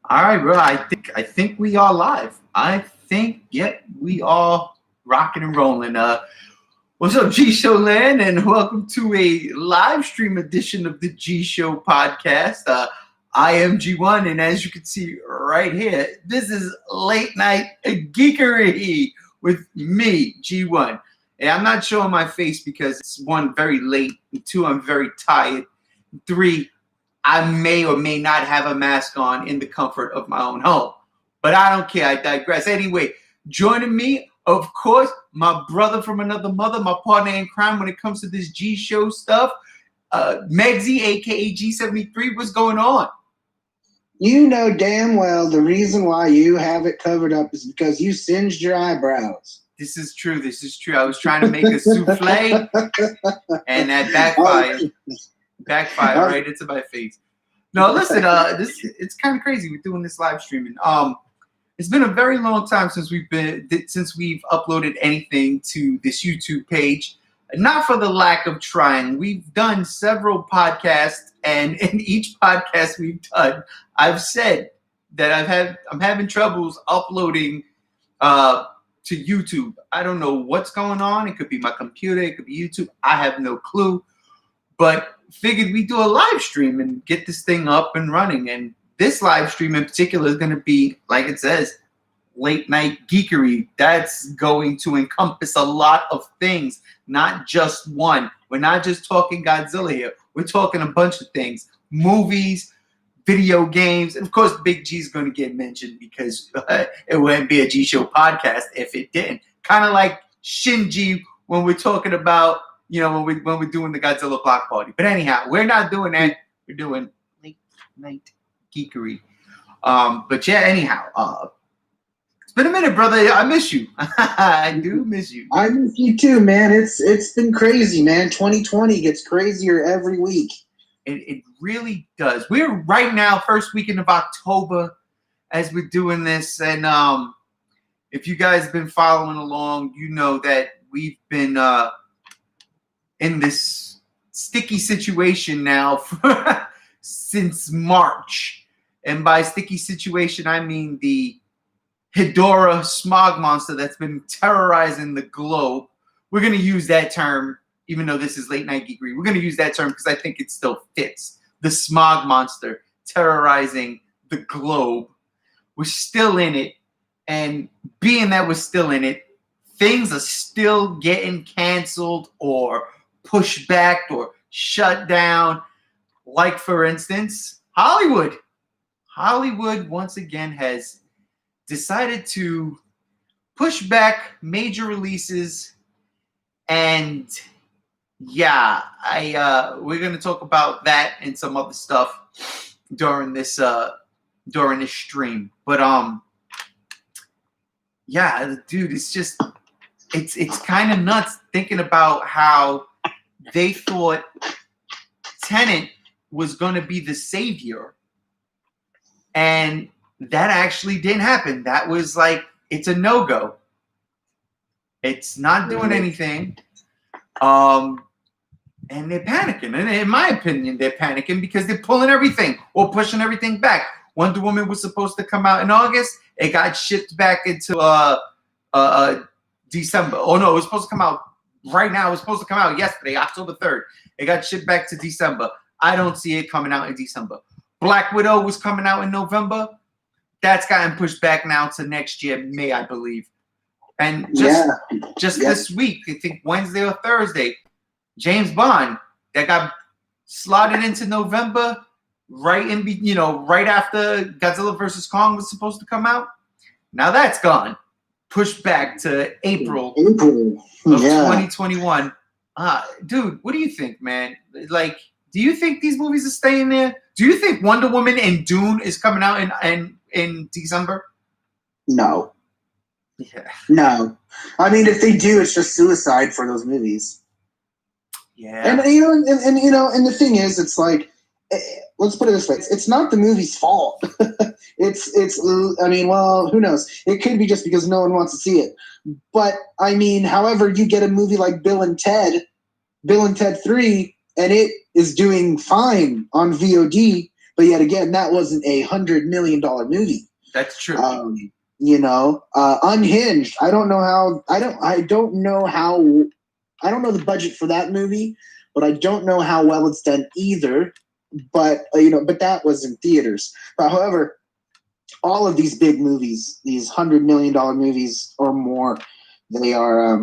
All right, bro. I think we are live. I think we are rocking and rolling. What's up, G Show Land, and welcome to a live stream edition of the G Show podcast. I am G1, and as you can see right here, this is late night geekery with me, G1. And I'm not showing my face because it's one, very late, and two, I'm very tired, three, I may or may not have a mask on in the comfort of my own home. But I don't care. I digress. Anyway, joining me, of course, my brother from another mother, my partner in crime when it comes to this G Show stuff, Megsy, a.k.a. G73. What's going on? You know damn well the reason why you have it covered up is because you singed your eyebrows. This is true. I was trying to make a souffle, and that backfired. Backfire right into my face. No, listen, it's kind of crazy. We're doing this live streaming. It's been a very long time since we've uploaded anything to this YouTube page. Not for the lack of trying. We've done several podcasts, and in each podcast we've done, I've said that I'm having troubles uploading to YouTube. I don't know what's going on. It could be my computer. It could be YouTube. I have no clue. But figured we'd do a live stream and get this thing up and running. And this live stream in particular is going to be, like it says, late night geekery. That's going to encompass a lot of things, not just one. We're not just talking Godzilla here. We're talking a bunch of things. Movies, video games, and of course Big G's going to get mentioned because it wouldn't be a G Show podcast if it didn't. Kind of like Shinji when we're talking about, when we're doing the Godzilla block party. But anyhow, we're not doing that. We're doing late night geekery. But yeah, anyhow, it's been a minute, brother. I miss you. I do miss you. I miss you too, man. It's been crazy, man. 2020 gets crazier every week. It really does. We're right now, first weekend of October, as we're doing this. And if you guys have been following along, you know that we've been in this sticky situation now since March. And by sticky situation, I mean the Hedorah smog monster that's been terrorizing the globe. We're going to use that term, even though this is late night geekery. We're going to use that term because I think it still fits. The smog monster terrorizing the globe. We're still in it. And being that we're still in it, things are still getting canceled or pushed back or shut down. Like, for instance, Hollywood. Hollywood, once again, has decided to push back major releases. And yeah, we're going to talk about that and some other stuff during this stream. But yeah, dude, it's kind of nuts thinking about how they thought Tenet was going to be the savior, and that actually didn't happen. That was like, it's a no-go. It's not doing anything. And they're panicking. And in my opinion, they're panicking because they're pulling everything or pushing everything back. Wonder Woman was supposed to come out in August. It got shipped back into December. Oh, no, it was supposed to come out right now. It was supposed to come out yesterday, October 3rd. It got shipped back to December. I don't see it coming out in December. Black Widow was coming out in November. That's gotten pushed back now to next year, May, I believe. And just this week, I think Wednesday or Thursday, James Bond, that got slotted into November, right after Godzilla vs. Kong was supposed to come out. Now that's gone. Pushed back to April of 2021. Dude, what do you think, man? Like, do you think these movies are staying there? Do you think Wonder Woman and Dune is coming out in December? No. Yeah. No. I mean, if they do, it's just suicide for those movies. Yeah. And and the thing is, it's like, let's put it this way: it's not the movie's fault. I mean, well, who knows? It could be just because no one wants to see it. But I mean, however, you get a movie like Bill and Ted 3, and it is doing fine on VOD. But yet again, that wasn't $100 million movie. That's true. Unhinged. I don't know how. I don't know how. I don't know the budget for that movie, but I don't know how well it's done either. But but that was in theaters. But however, all of these big movies, these $100 million movies or more, they are,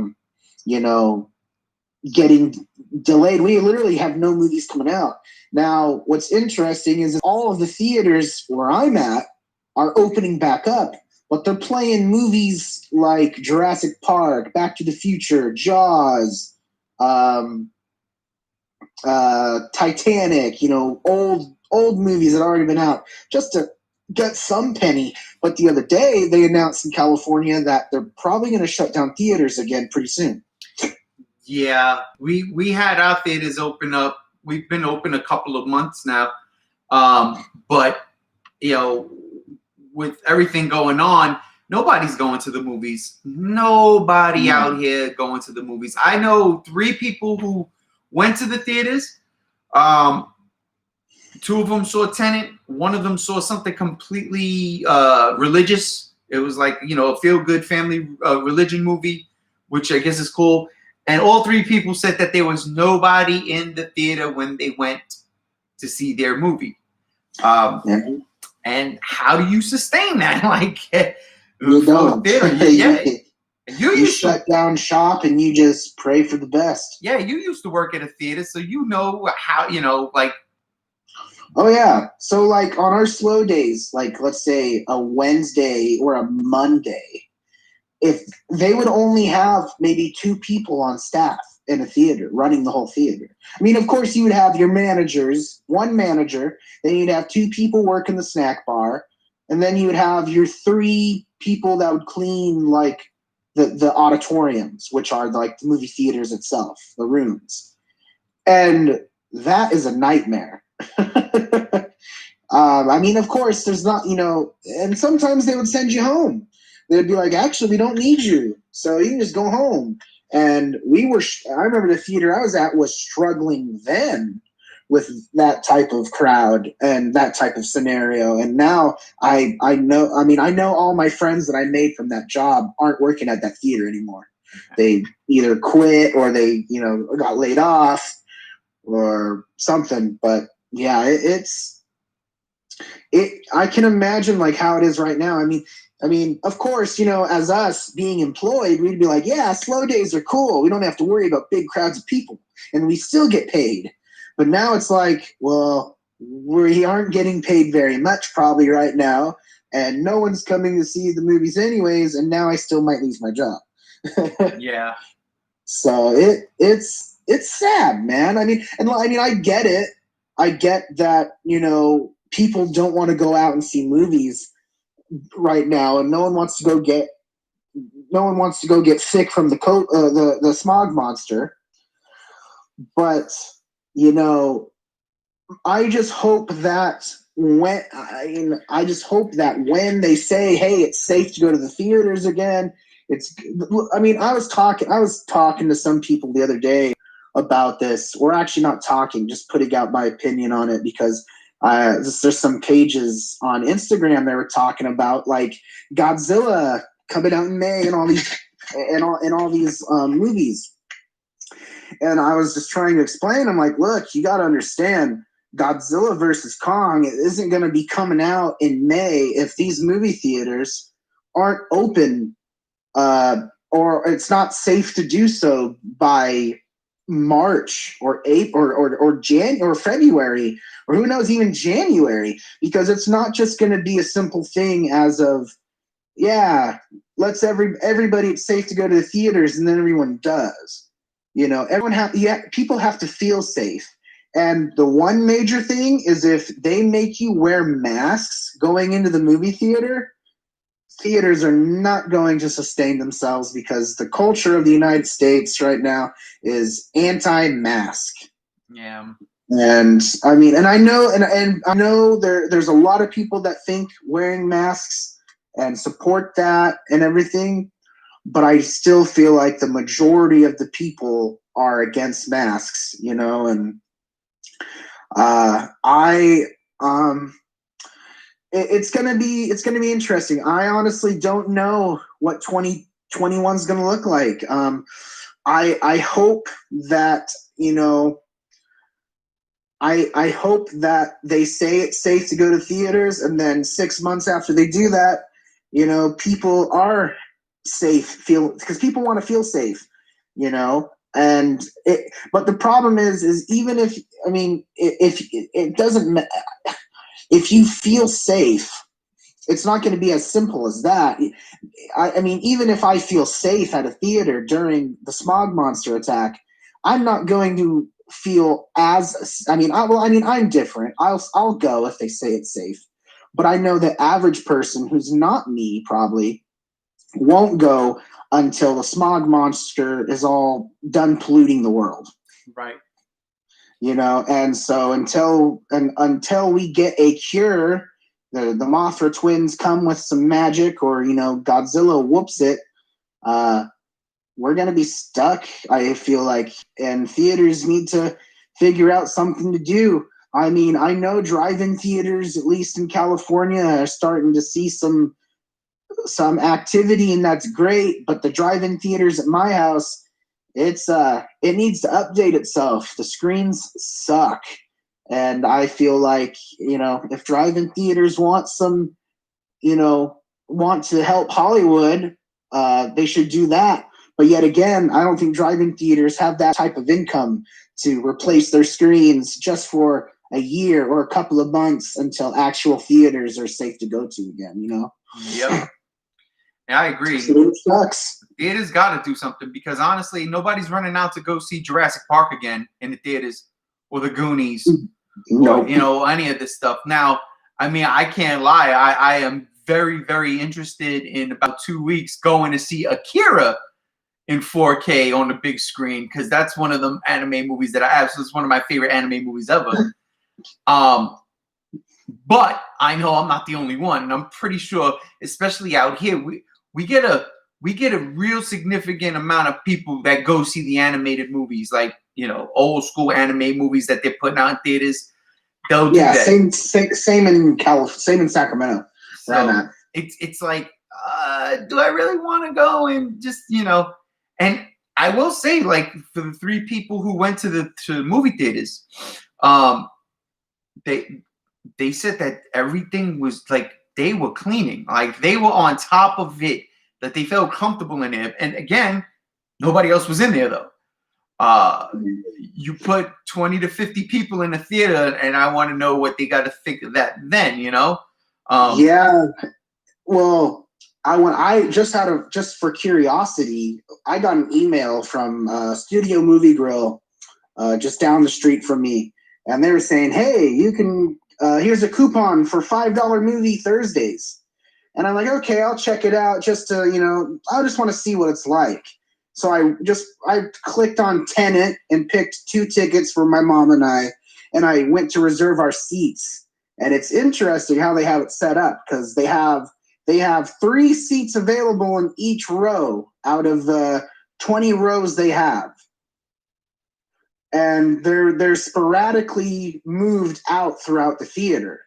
getting delayed. We literally have no movies coming out now. What's interesting is all of the theaters where I'm at are opening back up, but they're playing movies like Jurassic Park, Back to the Future, Jaws, Titanic. Old movies that have already been out, just to get some penny. But the other day, they announced in California that they're probably going to shut down theaters again pretty soon. Yeah, we had our theaters open up. We've been open a couple of months now, but with everything going on, nobody's going to the movies. Nobody out here going to the movies. I know 3 people who went to the theaters. 2 of them saw Tenet. 1 of them saw something completely religious. It was like, a feel-good family religion movie, which I guess is cool. And all 3 people said that there was nobody in the theater when they went to see their movie. And how do you sustain that? Like, you don't. You shut down shop and you just pray for the best. Yeah, you used to work at a theater, so how, Oh, yeah. So, like, on our slow days, like, let's say a Wednesday or a Monday, if they would only have maybe 2 people on staff in a theater running the whole theater. I mean, of course, you would have your managers, 1 manager, then you'd have 2 people working the snack bar, and then you would have your 3 people that would clean, like, the auditoriums, which are, like, the movie theaters itself, the rooms. And that is a nightmare. I mean, of course, there's not, and sometimes they would send you home. They'd be like, actually, we don't need you, so you can just go home. And I remember the theater I was at was struggling then with that type of crowd and that type of scenario. And now I know all my friends that I made from that job aren't working at that theater anymore. They either quit or they, got laid off or something. But yeah, I can imagine like how it is right now. I mean, of course, as us being employed, we'd be like, yeah, slow days are cool. We don't have to worry about big crowds of people, and we still get paid. But now it's like, well, we aren't getting paid very much probably right now, and no one's coming to see the movies anyways, and now I still might lose my job. Yeah. So it's sad, man. I mean, I get it. I get that, people don't want to go out and see movies right now, and no one wants to go get sick from the smog monster. But I just hope that when they say, hey, it's safe to go to the theaters again, I was talking to some people the other day about this. We're actually not talking, just putting out my opinion on it, because there's some pages on Instagram that were talking about like Godzilla coming out in May and all these movies. And I was just trying to explain, I'm like, look, you got to understand, Godzilla versus Kong isn't going to be coming out in May if these movie theaters aren't open, or it's not safe to do so by March or April or January or February, or who knows, even January, because it's not just going to be a simple thing as of, yeah, let's everybody, it's safe to go to the theaters, and then everyone does. People have to feel safe. And the one major thing is, if they make you wear masks going into the movie theater, theaters are not going to sustain themselves, because the culture of the United States right now is anti-mask. Yeah. And I know there's a lot of people that think wearing masks and support that and everything, but I still feel like the majority of the people are against masks, and It's gonna be interesting. I honestly don't know what 2021 is gonna look like. I hope that I hope that they say it's safe to go to theaters, and then 6 months after they do that, people are safe, because people want to feel safe, and but the problem is even if, if it doesn't, if you feel safe, it's not going to be as simple as that. I mean, even if I feel safe at a theater during the smog monster attack, I'm not going to feel as. I'm different. I'll go if they say it's safe, but I know the average person who's not me probably won't go until the smog monster is all done polluting the world. Right. And so until we get a cure, the Mothra twins come with some magic, or Godzilla whoops it, we're gonna be stuck, I feel like, and theaters need to figure out something to do. I mean, I know drive-in theaters, at least in California, are starting to see some activity, and that's great, but the drive-in theaters at my house, it needs to update itself. The screens suck. And I feel like, if drive-in theaters want to help Hollywood, they should do that. But yet again, I don't think drive-in theaters have that type of income to replace their screens just for a year or a couple of months until actual theaters are safe to go to again, Yep. Yeah, I agree. So it sucks. Theaters got to do something, because honestly, nobody's running out to go see Jurassic Park again in the theaters, or the Goonies, Nope. or any of this stuff. Now, I mean, I can't lie. I am very, very interested in about 2 weeks going to see Akira in 4K on the big screen, because that's one of the anime movies that I have. So it's one of my favorite anime movies ever. But I know I'm not the only one, and I'm pretty sure, especially out here, we get a real significant amount of people that go see the animated movies, like old school anime movies that they're putting out in theaters. They'll do that. Same in Sacramento. So it's like, do I really want to go and just And I will say, like, for the 3 people who went to the movie theaters, they said that everything was like, they were cleaning, like they were on top of it, that they felt comfortable in there. And again, nobody else was in there though. You put 20 to 50 people in a theater, and I want to know what they got to think of that then, Yeah. Well, just for curiosity, I got an email from Studio Movie Grill, just down the street from me, and they were saying, "Hey, you can here's a coupon for $5 movie Thursdays." And I'm like, okay, I'll check it out, just to I just want to see what it's like. So I clicked on Tenet and picked 2 tickets for my mom and I went to reserve our seats. And it's interesting how they have it set up, because they have 3 seats available in each row out of the 20 rows they have. And they're sporadically moved out throughout the theater.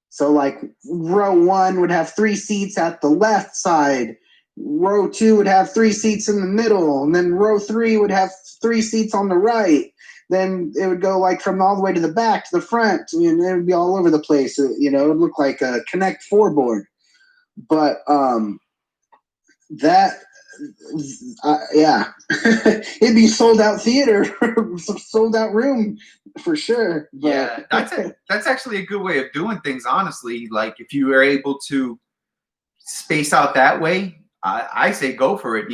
So like row 1 would have 3 seats at the left side, row 2 would have 3 seats in the middle, and then row 3 would have 3 seats on the right. Then it would go like from all the way to the back to the front, and it would be all over the place. It would look like a Connect 4 board. But yeah, it'd be sold out theater, sold out room for sure. But yeah, that's actually a good way of doing things, honestly. Like, if you were able to space out that way, I say go for it.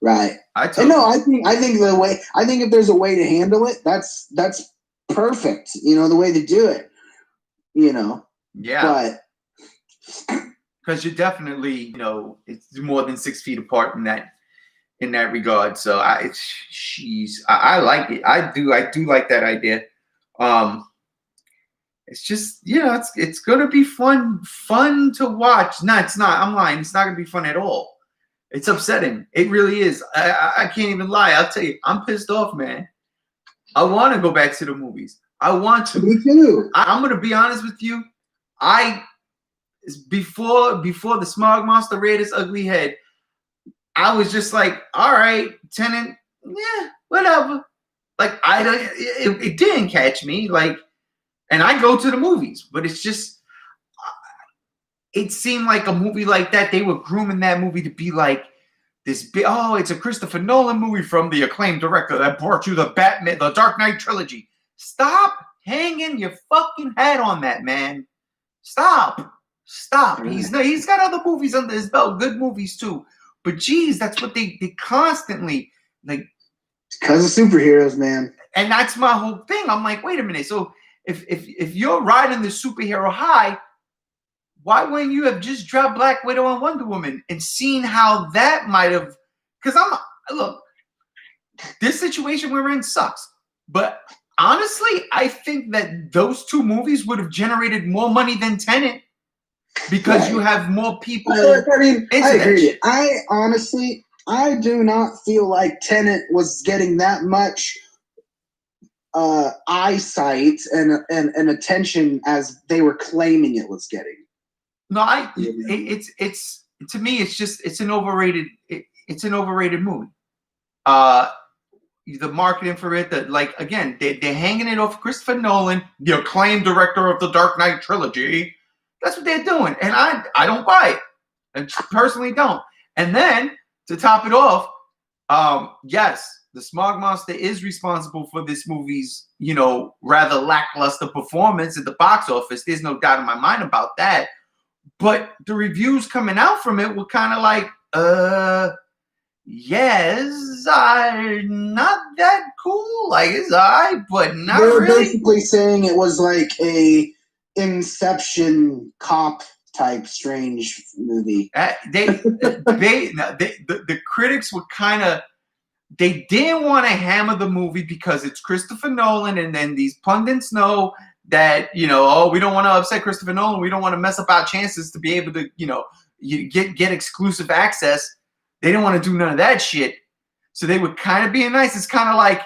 Right. I think if there's a way to handle it, that's perfect. The way to do it. Yeah. But because you're definitely, it's more than 6 feet apart in that regard. So I like it. I do like that idea. It's just, it's gonna be fun to watch. No, it's not. I'm lying. It's not gonna be fun at all. It's upsetting. It really is. I can't even lie. I'll tell you, I'm pissed off, man. I want to go back to the movies, I want to. Me too. I'm gonna be honest with you. Before the Smog Monster reared its ugly head, I was just like, all right, Tenet, yeah, whatever. Like it didn't catch me. Like, and I go to the movies, but it's just, it seemed like a movie like that. They were grooming that movie to be like this big. Oh, it's a Christopher Nolan movie from the acclaimed director that brought you the Dark Knight trilogy. Stop hanging your fucking hat on that, man. Stop. He's got other movies under his belt, good movies too. But geez, that's what they constantly like. Because of superheroes, man. And that's my whole thing. I'm like, wait a minute. So if you're riding the superhero high, why wouldn't you have just dropped Black Widow and Wonder Woman and seen how that might have? Because look, this situation we're in sucks. But honestly, I think that those two movies would have generated more money than Tenet because you have more people. I mean, I agree. I do not feel like Tenet was getting that much eyesight and attention as they were claiming it was getting. No, it's to me, it's an overrated movie. The marketing for it, again, they're hanging it off Christopher Nolan, the acclaimed director of the Dark Knight trilogy. That's what they're doing, and I don't buy it. I personally don't. And then to top it off, yes, the Smog Monster is responsible for this movie's, rather lackluster performance at the box office. There's no doubt in my mind about that. But the reviews coming out from it were kind of like, yes, not that cool. Like, it's alright, but not really. They're basically saying it was like a Inception cop type strange movie. The critics were kind of, they didn't want to hammer the movie because it's Christopher Nolan, and then these pundits know that, we don't want to upset Christopher Nolan. We don't want to mess up our chances to be able to, get exclusive access. They didn't want to do none of that shit. So they were kind of being nice. It's kind of like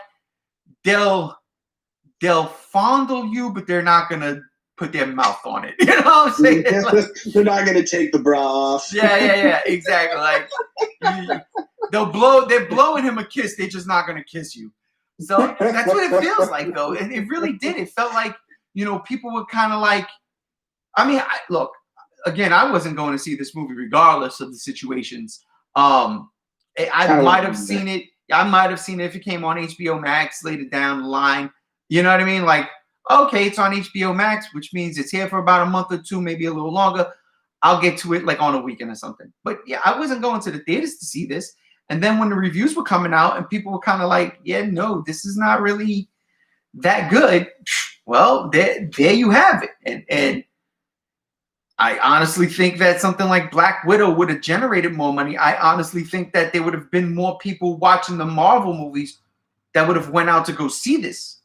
they'll fondle you, but they're not going to put their mouth on it. You know what I'm saying? They're not going to take the bra off. Yeah, exactly. Like they're blowing him a kiss. They're just not going to kiss you. So that's what it feels like, though. And it really did. It felt like, people were kind of like, look, again, I wasn't going to see this movie regardless of the situations. I might have seen it. I might have seen it if it came on HBO Max later down the line. You know what I mean? Like, okay, it's on HBO Max, which means it's here for about a month or two, maybe a little longer. I'll get to it like on a weekend or something. But yeah, I wasn't going to the theaters to see this. And then when the reviews were coming out and people were kind of like, yeah, no, this is not really that good. Well, there you have it. And I honestly think that something like Black Widow would have generated more money. I honestly think that there would have been more people watching the Marvel movies that would have went out to go see this.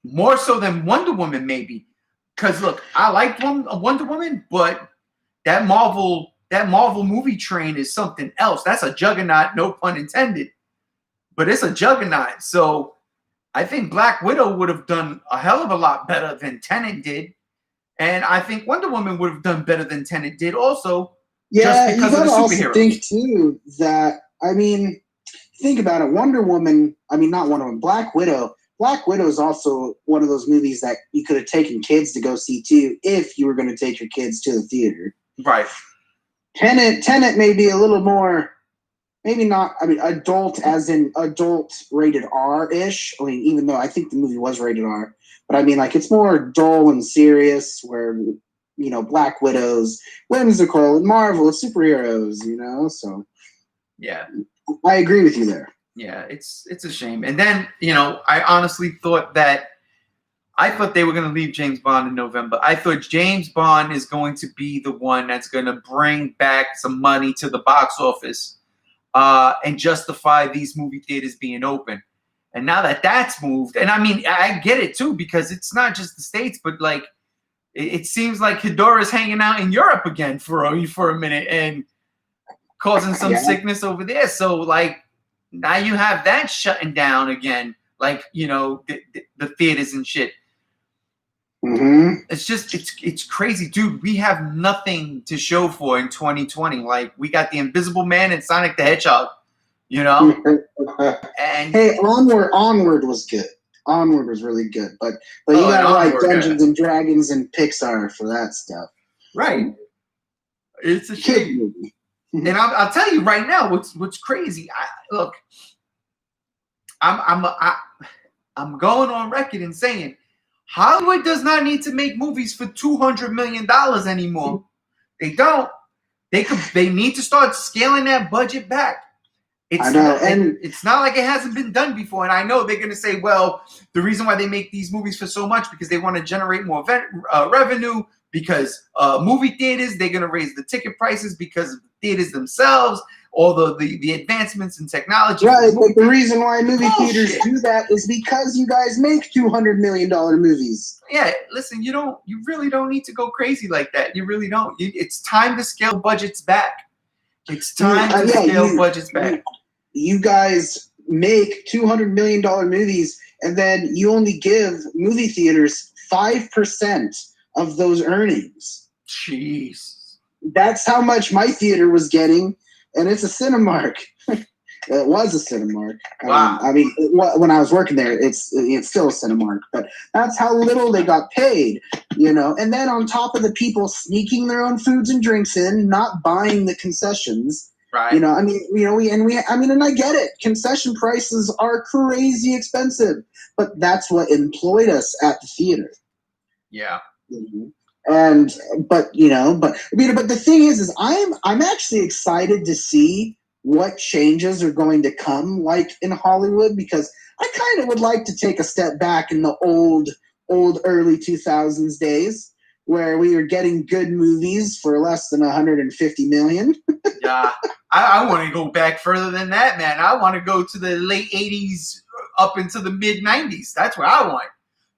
More so than Wonder Woman, maybe. Because look, I like Wonder Woman, but that Marvel movie train is something else. That's a juggernaut, no pun intended. But it's a juggernaut. So I think Black Widow would have done a hell of a lot better than Tenet did. And I think Wonder Woman would have done better than Tenet did also. Yeah, just because you gotta of the also superheroes. think too that, think about it. Not Wonder Woman, Black Widow. Black Widow is also one of those movies that you could have taken kids to go see too, if you were going to take your kids to the theater. Right. Tenet may be a little more, maybe not, adult as in adult rated R-ish. Even though I think the movie was rated R. But it's more dull and serious where, Black Widow's whimsical and Marvel is superheroes, so. Yeah. I agree with you there. Yeah, it's a shame. And then, I honestly thought they were going to leave James Bond in November. I thought James Bond is going to be the one that's going to bring back some money to the box office and justify these movie theaters being open. And now that that's moved, and I get it too, because it's not just the States, but it seems like Hidora's hanging out in Europe again for a minute and causing some sickness over there. So now you have that shutting down again. like, you know, the theaters and shit. Mm-hmm. It's just, it's crazy, dude. We have nothing to show for in 2020. Like, we got the Invisible Man and Sonic the Hedgehog, you know. And hey, Onward was good. Onward was really good, but you gotta like Dungeons and Dragons and Pixar for that stuff. Right. It's a shame. And I'll tell you right now, what's crazy. Look, I'm going on record and saying Hollywood does not need to make movies for $200 million anymore. They don't. They need to start scaling that budget back. It's not like it hasn't been done before. And I know they're going to say, well, the reason why they make these movies for so much because they want to generate more revenue, because movie theaters, they're going to raise the ticket prices because of the theaters themselves, all the advancements in technology. Right, but the reason why movie theaters do that is because you guys make $200 million movies. Yeah, listen, you really don't need to go crazy like that. You really don't. It's time to scale budgets back. It's time to scale budgets back. You guys make $200 million movies, and then you only give movie theaters 5% of those earnings. Jeez. That's how much my theater was getting, and it's a Cinemark. It was a Cinemark. Wow. I mean, when I was working there, it's still a Cinemark, but that's how little they got paid, you know. And then on top of the people sneaking their own foods and drinks in, not buying the concessions. Right. You know, I mean, and I get it. Concession prices are crazy expensive, but that's what employed us at the theater. Yeah. Mm-hmm. But the thing is I'm actually excited to see what changes are going to come, like in Hollywood, because I kind of would like to take a step back in the old early 2000s days where we were getting good movies for less than 150 million. Yeah. I want to go back further than that, man. I want to go to the late 80s up into the mid 90s. That's where I want.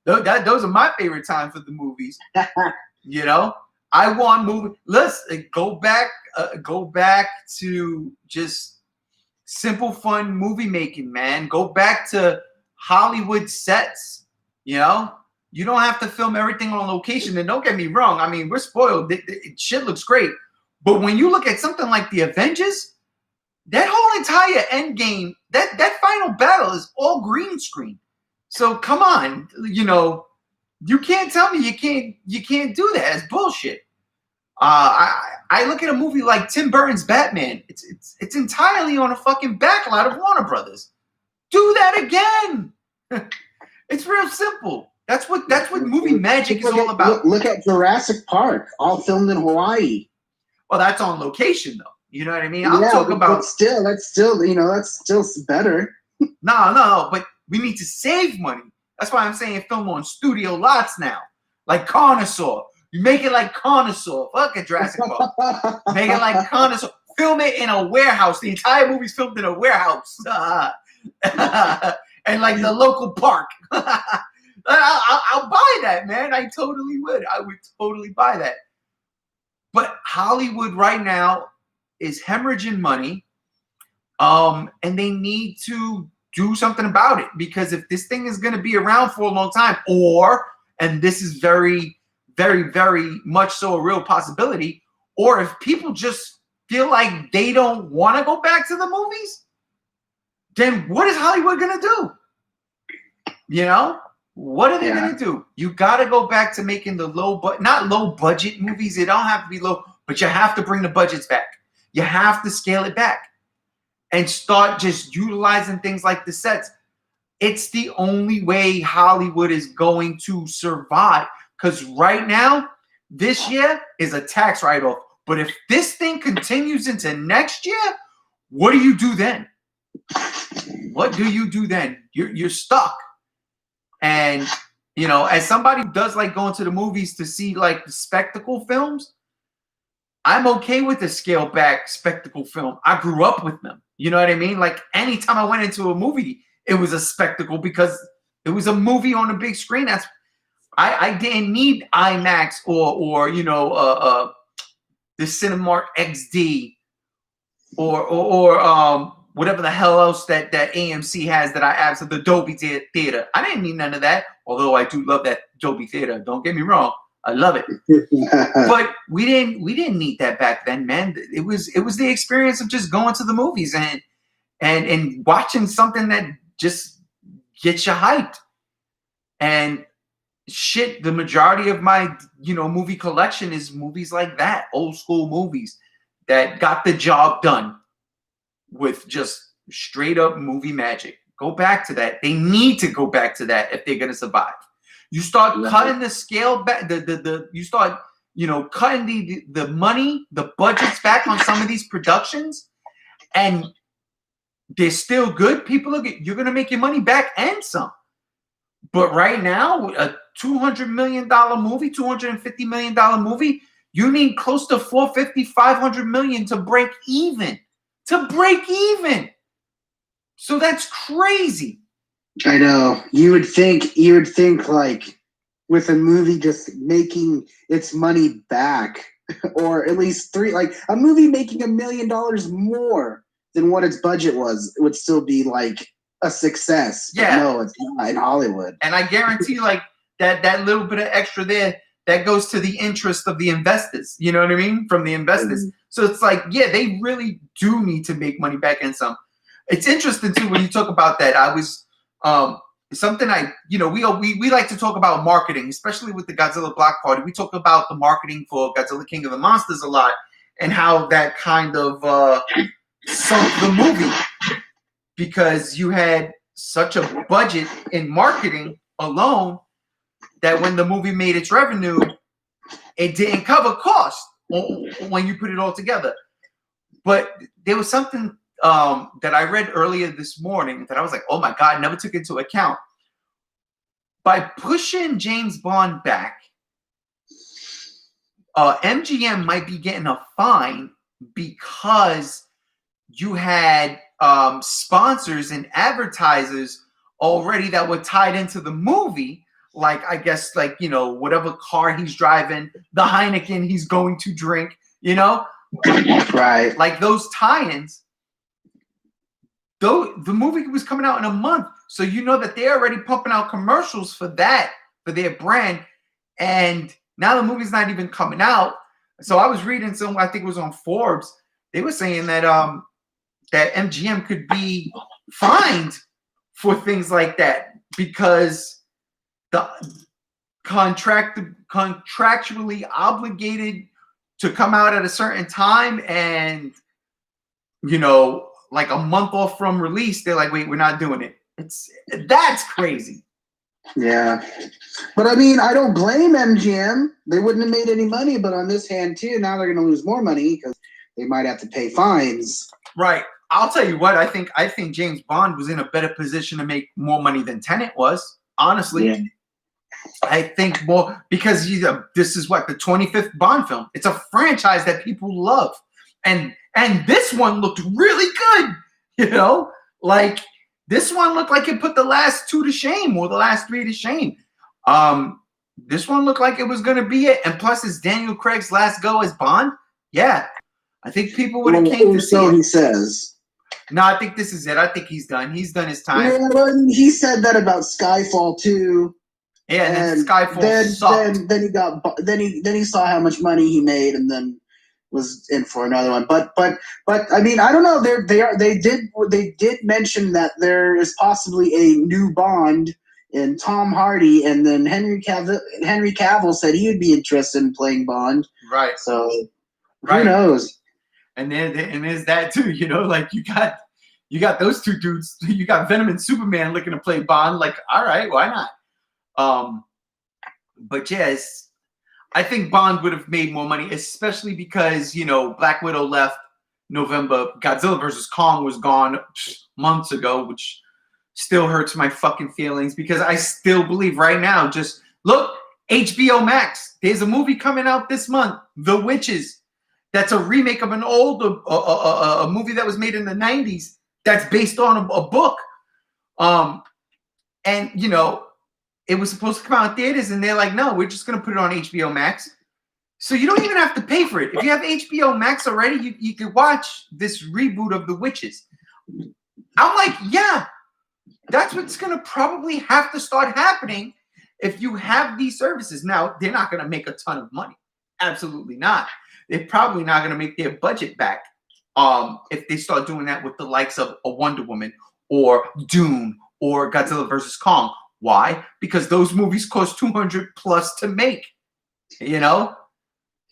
Those are my favorite time for the movies. You know, I want movie. Let's go back to just simple, fun movie making, man. Go back to Hollywood sets. You know, you don't have to film everything on location. And don't get me wrong. I mean, we're spoiled. Shit looks great. But when you look at something like the Avengers, that whole entire end game, that final battle is all green screen. So come on, you know, you can't tell me you can't do that. It's bullshit. I look at a movie like Tim Burton's Batman. It's entirely on a fucking backlot of Warner Brothers. Do that again. It's real simple. That's what movie magic is all about. Look at Jurassic Park, all filmed in Hawaii. Well, that's on location, though. You know what I mean? I'm talking about. But that's still better. No, but we need to save money. That's why I'm saying film on studio lots now, like Carnosaur. You make it like Carnosaur. Fuck it, Jurassic Park. Make it like Carnosaur. Film it in a warehouse. The entire movie's filmed in a warehouse, and like the local park. I'll buy that, man. I totally would. I would totally buy that. But Hollywood right now is hemorrhaging money, and they need to do something about it, because if this thing is going to be around for a long time, and this is very, very, very much so a real possibility, or if people just feel like they don't want to go back to the movies, then what is Hollywood going to do? You know? What are they going to do? You got to go back to making the not low budget movies. They don't have to be low, but you have to bring the budgets back. You have to scale it back and start just utilizing things like the sets. It's the only way Hollywood is going to survive, because right now, this year is a tax write-off. But if this thing continues into next year, what do you do then? What do you do then? You're stuck. And, you know, as somebody who does like going to the movies to see like the spectacle films, I'm okay with the scale back spectacle film. I grew up with them. You know what I mean? Like anytime I went into a movie, it was a spectacle because it was a movie on a big screen. I didn't need IMAX or you know, the Cinemark XD or whatever the hell else that AMC has that I absolutely, the Dolby Theater. I didn't need none of that, although I do love that Dolby Theater. Don't get me wrong, I love it. But we didn't need that back then, man. It was the experience of just going to the movies and watching something that just gets you hyped. And shit, the majority of my movie collection is movies like that, old school movies that got the job done with just straight up movie magic. Go back to that. They need to go back to that if they're gonna survive. You start cutting the scale back, you start cutting the money, the budgets back on some of these productions, and they're still good. You're gonna make your money back and some. But right now, a $200 million movie, $250 million movie, you need close to $450, $500 million to break even. To break even. So that's crazy. I know. You would think like with a movie just making its money back, or at least a movie making $1 million more than what its budget was, it would still be like a success. But yeah. No, it's not in Hollywood. And I guarantee that little bit of extra there, that goes to the interest of the investors. You know what I mean? From the investors. Mm-hmm. So it's like, yeah, they really do need to make money back and some. It's interesting too when you talk about that. I was something we like to talk about marketing, especially with the Godzilla Block Party. We talk about the marketing for Godzilla King of the Monsters a lot, and how that kind of sunk the movie because you had such a budget in marketing alone that when the movie made its revenue, it didn't cover cost when you put it all together. But there was something that I read earlier this morning that I was like, oh my God, never took into account. By pushing James Bond back, MGM might be getting a fine because you had sponsors and advertisers already that were tied into the movie. Like, I guess, whatever car he's driving, the Heineken he's going to drink, Right. Like those tie-ins. Though the movie was coming out in a month, so that they're already pumping out commercials for their brand, and now the movie's not even coming out. So I was reading I think it was on Forbes. They were saying that that MGM could be fined for things like that because the contractually obligated to come out at a certain time, and like a month off from release, they're like, wait, we're not doing it. That's crazy. Yeah. But I mean, I don't blame MGM. They wouldn't have made any money, but on this hand too, now they're going to lose more money because they might have to pay fines. Right. I'll tell you what, I think James Bond was in a better position to make more money than Tenet was, honestly. Yeah. I think more because this is the 25th Bond film. It's a franchise that people love. And this one looked really good, like this one looked like it put the last two to shame or the last three to shame. This one looked like it was going to be it. And plus it's Daniel Craig's last go as Bond. Yeah. I think people would have came to see so it. He says. No, I think this is it. I think he's done. He's done his time. Yeah, well, he said that about Skyfall too. Yeah, and then Skyfall sucked. Then he saw how much money he made, and then was in for another one. But I mean, I don't know. They did mention that there is possibly a new Bond in Tom Hardy, and then Henry Cavill said he would be interested in playing Bond. Right. So who knows? And there's that too. Like you got those two dudes. You got Venom and Superman looking to play Bond. Like, all right, why not? But yes, I think Bond would have made more money, especially because, Black Widow left November. Godzilla vs. Kong was gone months ago, which still hurts my fucking feelings because I still believe right now, just look, HBO Max, there's a movie coming out this month, The Witches. That's a remake of an old a movie that was made in the 90s that's based on a book. And, it was supposed to come out in theaters, and they're like, no, we're just going to put it on HBO Max. So you don't even have to pay for it. If you have HBO Max already, you can watch this reboot of The Witches. I'm like, yeah, that's what's going to probably have to start happening if you have these services. Now, they're not going to make a ton of money. Absolutely not. They're probably not going to make their budget back if they start doing that with the likes of a Wonder Woman or Dune or Godzilla versus Kong. Why? Because those movies cost $200 plus to make, you know?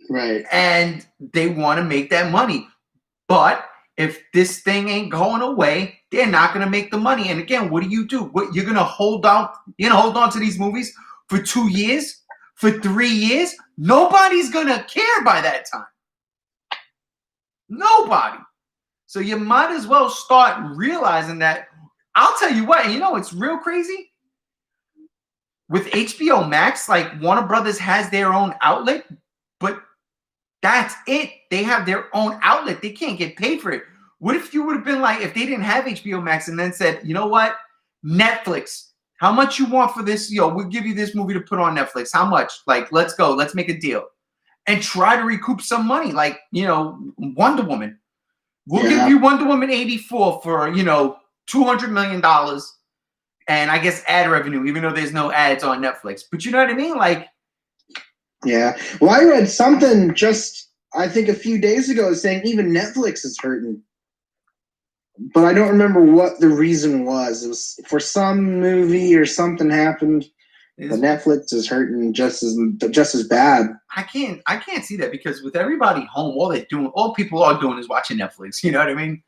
Right. And they want to make that money. But if this thing ain't going away, they're not going to make the money. And again, what do? What, you're going to hold on? You're going to hold on to these movies for 2 years? For 3 years? Nobody's going to care by that time. Nobody. So you might as well start realizing that. I'll tell you what, it's real crazy. With HBO Max, like Warner Brothers has their own outlet, but that's it. They have their own outlet. They can't get paid for it. What if you would have been like, if they didn't have HBO Max and then said, you know what? Netflix, how much you want for this? We'll give you this movie to put on Netflix. How much? Like, let's go. Let's make a deal. And try to recoup some money. Like, Wonder Woman. We'll give you Wonder Woman 84 for, $200 million. And I guess ad revenue, even though there's no ads on Netflix. But you know what I mean? Like, yeah. Well, I read something I think a few days ago saying even Netflix is hurting. But I don't remember what the reason was. It was for some movie or something happened. But Netflix is hurting just as bad. I can't see that because with everybody home, all people are doing is watching Netflix. You know what I mean?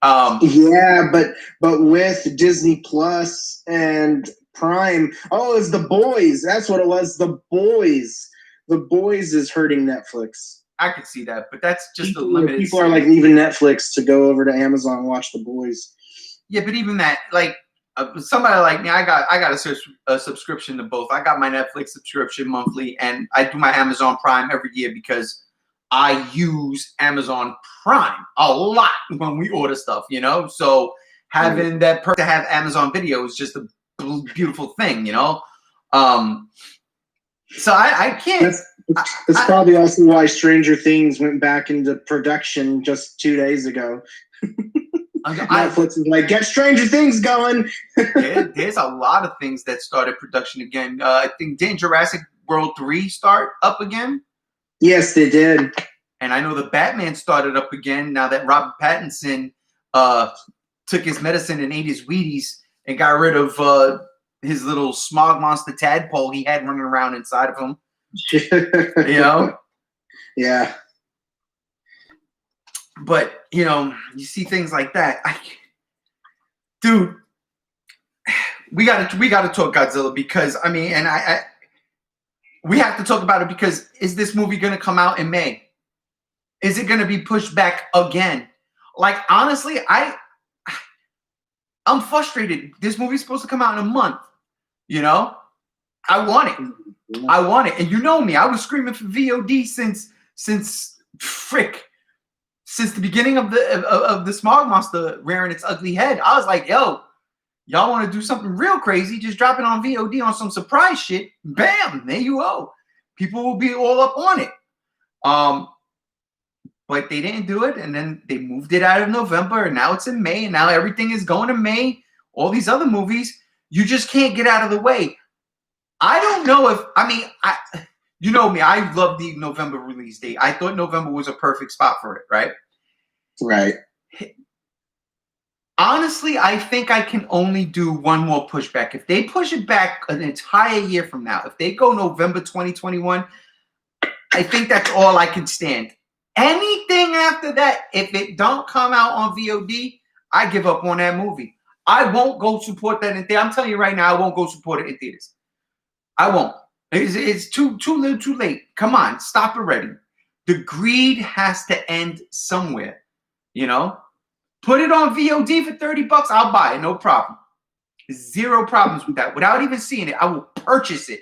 Yeah, but with Disney Plus and Prime, it's The Boys. That's what it was. The Boys. The Boys is hurting Netflix. I could see that, but that's just a limited. People are like leaving Netflix to go over to Amazon and watch The Boys. Yeah, but even that, like somebody like me, I got a subscription to both. I got my Netflix subscription monthly, and I do my Amazon Prime every year because I use Amazon Prime a lot when we order stuff, So having that person to have Amazon Video is just a beautiful thing, So I can't. That's probably also why Stranger Things went back into production just 2 days ago. Netflix is like, get Stranger Things going. There's a lot of things that started production again. I think didn't Jurassic World 3 start up again? Yes, they did. And I know the Batman started up again now that Robert Pattinson took his medicine and ate his Wheaties and got rid of his little smog monster tadpole he had running around inside of him. Yeah. But, you see things like that. Dude, we got to talk Godzilla because, we have to talk about it because is this movie going to come out in May? Is it going to be pushed back again? Like, honestly, I'm frustrated. This movie's supposed to come out in a month. I want it. I want it. And you know me, I was screaming for VOD since the beginning of the smog monster rearing its ugly head. I was like, yo, y'all want to do something real crazy, just drop it on VOD on some surprise shit. Bam, there you go. People will be all up on it. But they didn't do it, and then they moved it out of November, and now it's in May, and now everything is going to May. All these other movies, you just can't get out of the way. I don't know if, you know me, I love the November release date. I thought November was a perfect spot for it, right? Right. Honestly, I think I can only do one more pushback. If they push it back an entire year from now, if they go November 2021, I think that's all I can stand. Anything after that, if it don't come out on VOD, I give up on that movie. I won't go support that in theaters. I'm telling you right now, I won't go support it in theaters. I won't. It's too little, too late. Come on, stop already. The greed has to end somewhere. Put it on VOD for $30. I'll buy it, no problem. Zero problems with that. Without even seeing it, I will purchase it.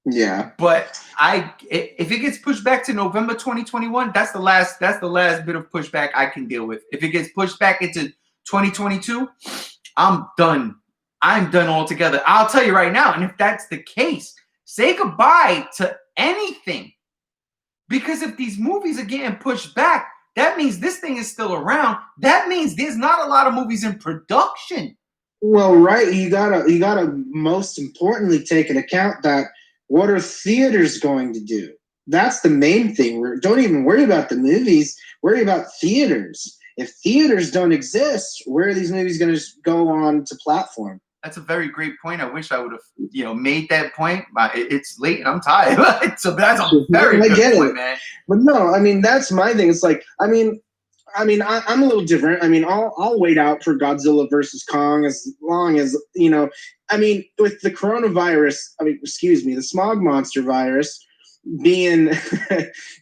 Yeah. But if it gets pushed back to November 2021, that's the last bit of pushback I can deal with. If it gets pushed back into 2022, I'm done. I'm done altogether. I'll tell you right now, and if that's the case, say goodbye to anything. Because if these movies are getting pushed back, That means this thing is still around. That means there's not a lot of movies in production. Well, right. You gotta most importantly take into account that what are theaters going to do? That's the main thing. Don't even worry about the movies. Worry about theaters. If theaters don't exist, where are these movies going to go on to platform? That's a very great point. I wish I would have, made that point. But it's late and I'm tired. So that's a very good point, man. But no, I mean that's my thing. It's like, I'm a little different. I mean, I'll wait out for Godzilla versus Kong as long as I mean, with the coronavirus, the smog monster virus being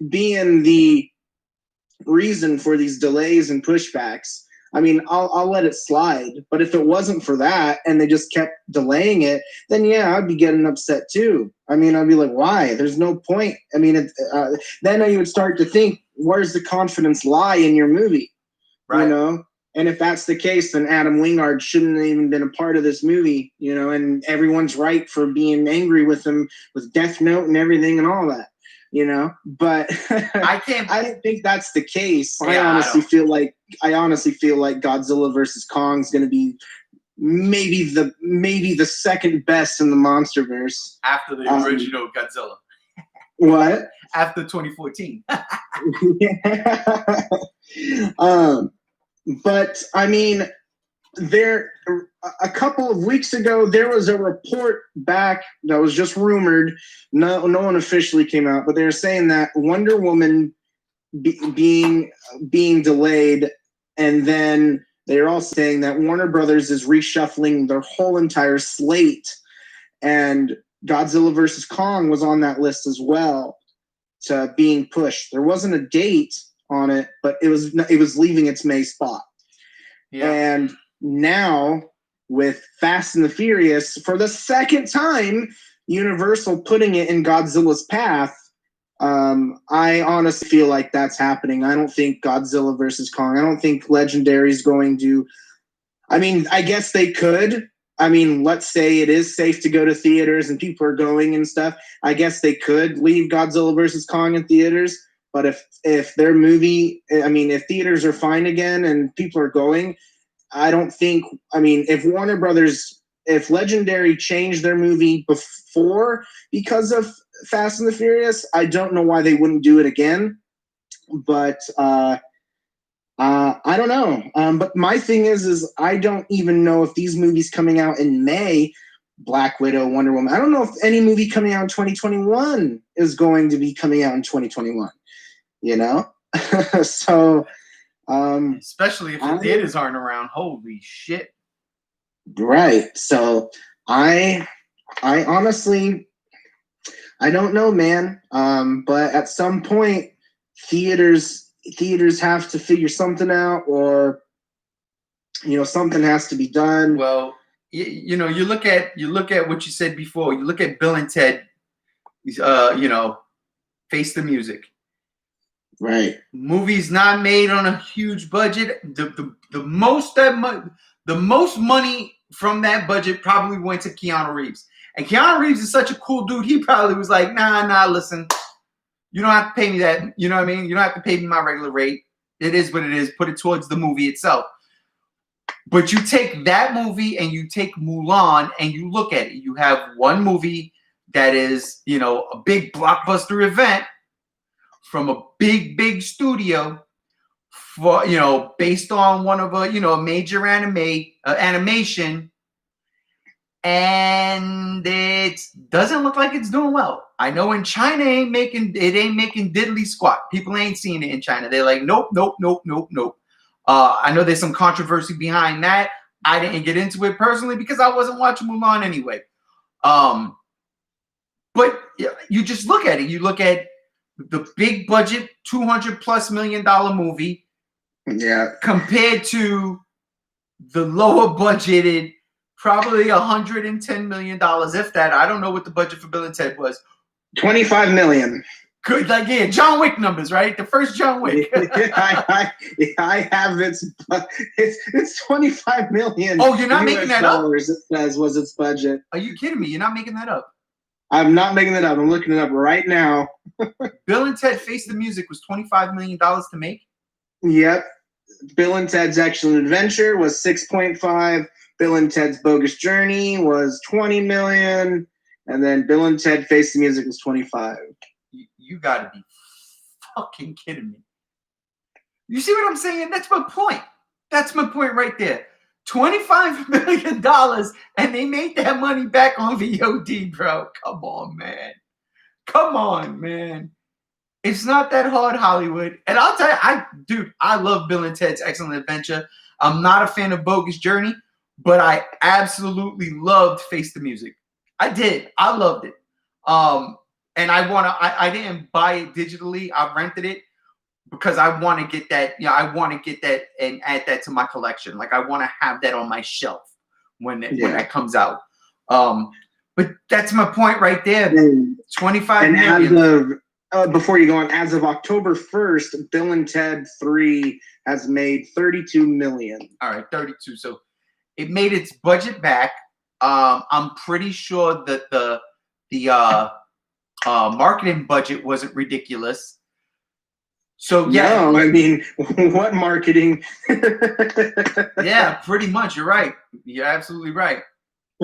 being the reason for these delays and pushbacks. I mean, I'll let it slide. But if it wasn't for that and they just kept delaying it, then yeah, I'd be getting upset too. I mean, I'd be like, why? There's no point. I mean, then you would start to think, where's the confidence lie in your movie? Right. And if that's the case, then Adam Wingard shouldn't have even been a part of this movie, and everyone's right for being angry with him with Death Note and everything and all that. But I don't think that's the case. Yeah, I honestly feel like Godzilla versus Kong is going to be maybe the second best in the MonsterVerse after the original Godzilla. What? After 2014. But I mean, a couple of weeks ago, there was a report back that was just rumored. No one officially came out, but they were saying that Wonder Woman being delayed, and then they're all saying that Warner Brothers is reshuffling their whole entire slate, and Godzilla vs. Kong was on that list as well to being pushed. There wasn't a date on it, but it was leaving its May spot. Yeah. And now with Fast and the Furious, for the second time, Universal putting it in Godzilla's path, I honestly feel like that's happening. I don't think Godzilla versus Kong, I don't think Legendary is going to, I mean, I guess they could. I mean, let's say it is safe to go to theaters and people are going and stuff. I guess they could leave Godzilla versus Kong in theaters. But if their movie, I mean, if theaters are fine again and people are going, I don't think, I mean, if Warner Brothers, if Legendary changed their movie before because of Fast and the Furious, I don't know why they wouldn't do it again. But I don't know. But my thing is I don't even know if these movies coming out in May, Black Widow, Wonder Woman, I don't know if any movie coming out in 2021 is going to be coming out in 2021. So especially if the theaters aren't around. Holy shit. Right. So I honestly, I don't know, man. But at some point theaters have to figure something out, or something has to be done. Well, you look at what you said before. You look at Bill and Ted, Face the Music. Right. Movies not made on a huge budget. The most money from that budget probably went to Keanu Reeves. And Keanu Reeves is such a cool dude. He probably was like, nah, listen, you don't have to pay me that. You know what I mean? You don't have to pay me my regular rate. It is what it is. Put it towards the movie itself. But you take that movie and you take Mulan and you look at it. You have one movie that is, a big blockbuster event from a big studio, for based on one of a major animation, and it doesn't look like it's doing well. I know in China it ain't making diddly squat. People ain't seeing it in China. They're like, nope. I know there's some controversy behind that. I didn't get into it personally because I wasn't watching Mulan anyway. But you just look at it. You look at the big budget, $200+ million movie, compared to the lower budgeted, probably $110 million, if that. I don't know what the budget for Bill and Ted was. $25 million. Good, John Wick numbers, right? The first John Wick. I have it's $25 million. Oh, you're not making that up? It says was its budget. Are you kidding me? You're not making that up? I'm not making it up. I'm looking it up right now. Bill and Ted Face the Music was $25 million to make. Yep. Bill and Ted's Excellent Adventure was 6.5. Bill and Ted's Bogus Journey was 20 million. And then Bill and Ted Face the Music was 25. You gotta be fucking kidding me. You see what I'm saying? That's my point. That's my point right there. $25 million, and they made that money back on VOD, bro. Come on, man. Come on, man. It's not that hard, Hollywood. And I'll tell you, I love Bill and Ted's Excellent Adventure. I'm not a fan of Bogus Journey, but I absolutely loved Face the Music. I did. I loved it. And I didn't buy it digitally. I rented it because I want to get that. I want to get that and add that to my collection. Like I want to have that on my shelf when that comes out. But that's my point right there. 25 million. Before you go on, as of October 1st, Bill and Ted 3 has made 32 million. All right, 32. So it made its budget back. I'm pretty sure that the marketing budget wasn't ridiculous. So yeah, no, I mean, what marketing? Yeah, pretty much. You're right. You're absolutely right.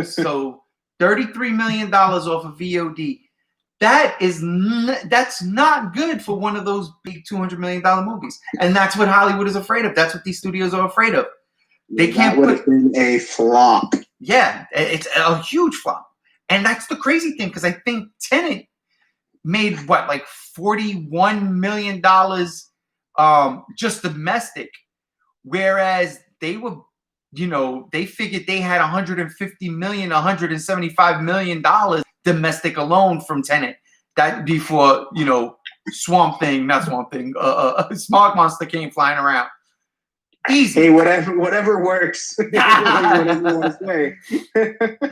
So $33 million off of VOD. That's not good for one of those big $200 million movies, and that's what Hollywood is afraid of. That's what these studios are afraid of. They can't. That would have been a flop. Yeah, it's a huge flop, and that's the crazy thing because I think Tenet made what, like $41 million just domestic, whereas they were, they figured they had $150 million, $175 million domestic alone from Tenet. That before Smart Monster came flying around. Easy. Hey, whatever works. Whatever you want to say.